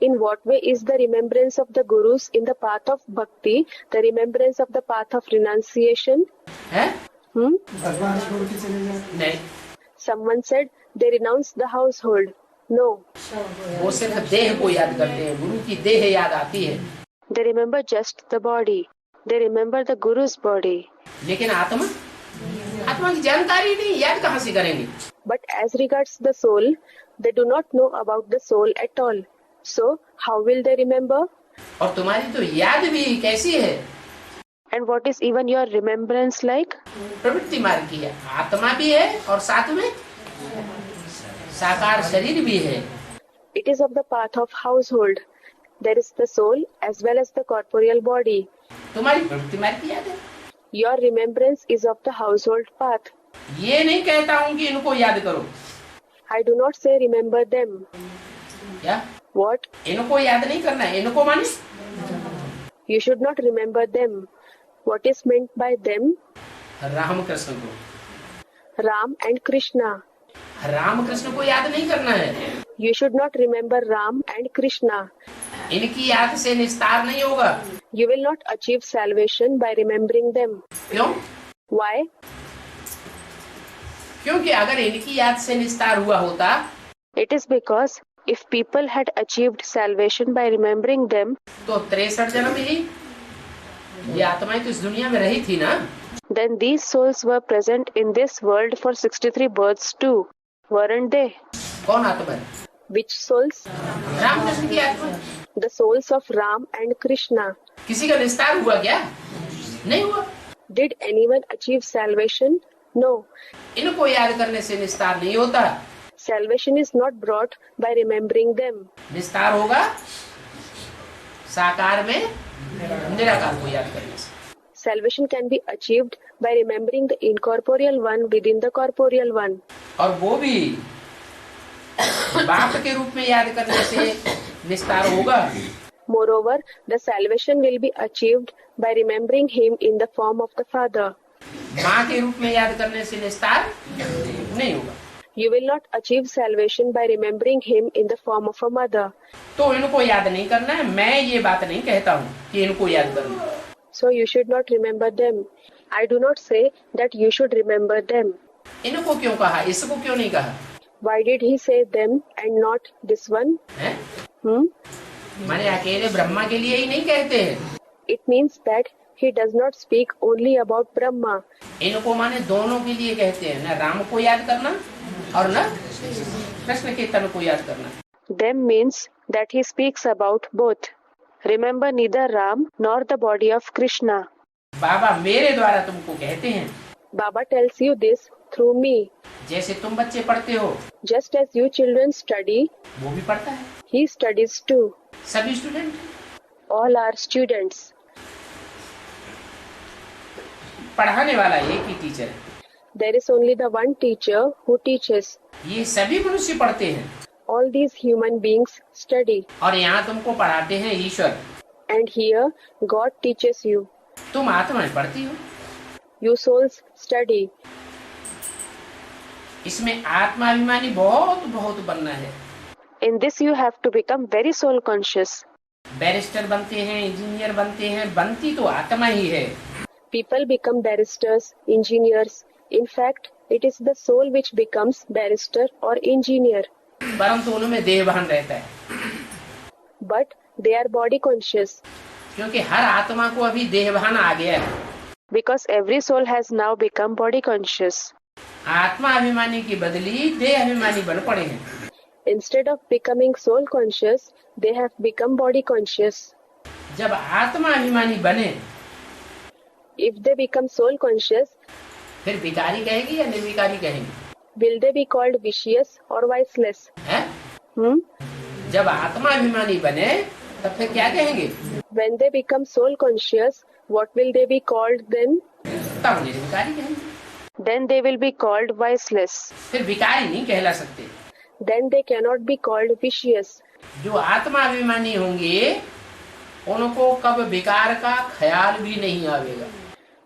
In what way is the remembrance of the Gurus in the path of bhakti the remembrance of the path of renunciation? है? नहीं, Someone said they renounce the household. No, वो सिर्फ देह को याद करते हैं, गुरु की देह याद आती है, they remember just the body. They remember the Guru's body. लेकिन आत्मा आत्मा की जानकारी नहीं, याद कहाँ से करेंगे? But as regards the soul, they do not know about the soul at all. So, how will they remember? और तुम्हारी तो याद भी कैसी है? And what is even your remembrance like? प्रवृत्ति मार्ग की है, आत्मा भी है और साथ में साकार शरीर भी है। It is of the path of household. There is the soul as well as the corporeal body. तुम्हारी प्रवृत्ति मार्ग की याद है। Your remembrance is of the household path. ये नहीं कहता हूँ कि इनको याद करो, I do not say remember them. क्या What? इनको याद नहीं करना है, इनको माने You should not remember them. What is meant by them? Ram Krishna को, Ram and Krishna. Ram Krishna को याद नहीं करना है, You should not remember Ram and Krishna. इनकी याद से निस्तार नहीं होगा। You will not achieve salvation by remembering them. क्यों? Why? क्योंकि अगर इनकी याद से निस्तार हुआ होता It is because if people had achieved salvation by remembering them, तो 63 जन्म ही ये आत्माएं तो इस दुनिया में रही थी ना। then these souls were present in this world for 63 births too, weren't they? कौन आत्मा है? Which souls? राम कृष्ण की आत्मा। The souls of Ram and Krishna. किसी का निस्तार हुआ क्या? नहीं हुआ। Did anyone achieve salvation? No. इनको याद करने से निस्तार नहीं होता, Salvation is not brought by remembering them. निस्तार होगा साकार में निराकार को याद करने से। Salvation can be achieved by remembering the incorporeal one within the corporeal one. और वो भी बाप के रूप में याद करने से निस्तार होगा। Moreover, the salvation will be achieved by remembering him in the form of the Father. माँ के रूप में याद करने से निस्तार नहीं होगा। You will not achieve salvation by remembering him in the form of a mother. तो इनको याद नहीं करना है, मैं ये बात नहीं कहता हूँ कि इनको याद करना। So you should not remember them. I do not say that you should remember them. इनको क्यों कहा, इसको क्यों नहीं कहा? Why did he say them and not this one? है? माने अकेले ब्रह्मा के लिए ही नहीं कहते हैं, It means that he does not speak only about Brahma. इनको माने दोनों के लिए कहते हैं, न राम को याद करना और न कृष्ण के तन को याद करना। Them means that he speaks about both. Remember neither Ram nor the body of Krishna. बाबा मेरे द्वारा तुमको कहते हैं, Baba tells you this through me. जैसे तुम बच्चे पढ़ते हो Just as you children study, वो भी पढ़ता है, he studies too. सभी स्टूडेंट। All are students. पढ़ाने वाला एक ही टीचर है, There is only the one teacher who teaches. ये सभी मनुष्य पढ़ते हैं All these human beings study. और यहाँ तुमको पढ़ाते हैं ईश्वर। And here God teaches you. तुम आत्माएं पढ़ती हो, You souls study. इसमें आत्माभिमानी बहुत बहुत बनना है। In this you have to become very soul conscious. Barrister बनते हैं, इंजीनियर बनते हैं, बनती तो आत्मा ही है। People become barristers, engineers. In fact, it is the soul which becomes barrister or engineer. परंतु उनमें देहभान रहता है, But they are body conscious. क्योंकि हर आत्मा को अभी देहभान आ गया है। Because every soul has now become body conscious. आत्मा अभिमानी की बदली देह अभिमानी बन पड़े हैं। Instead of becoming soul conscious, they have become body conscious. जब आत्मा अभिमानी बने If they become soul conscious, फिर विकारी कहेगी या निर्विकारी कहेंगे? will they be called vicious or viceless? है? जब आत्मा अभिमानी बने तब फिर क्या कहेंगे? When they become soul conscious, what will they be called then? तब निर्विकारी कहेंगे। Then they will be called viceless. फिर विकारी नहीं कहला सकते। Then they cannot be called vicious. जो आत्मा अभिमानी होंगे उनको कब विकार का ख्याल भी नहीं आवेगा।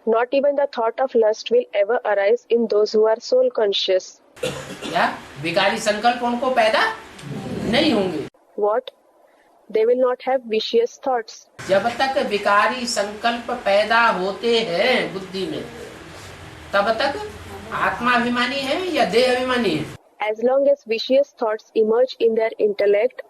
Not even the thought of lust will ever arise in those who are soul conscious. क्या विकारी संकल्प उनको पैदा नहीं होंगे? What? They will not have vicious thoughts. जब तक विकारी संकल्प पैदा होते हैं बुद्धि में, तब तक आत्मा अभिमानी है या देह अभिमानी है? As long as vicious thoughts emerge in their intellect,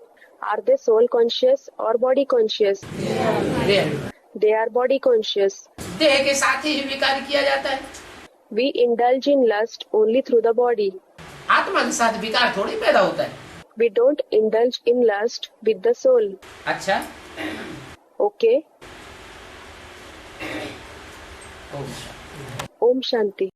are they soul conscious or body conscious? देह अभिमानी। They are body conscious. देह के साथ ही विकार किया जाता है। We indulge in lust only through the body. आत्मा के साथ विकार थोड़ी पैदा होता है। We don't indulge in lust with the soul. अच्छा, Okay? ओम Om Shanti.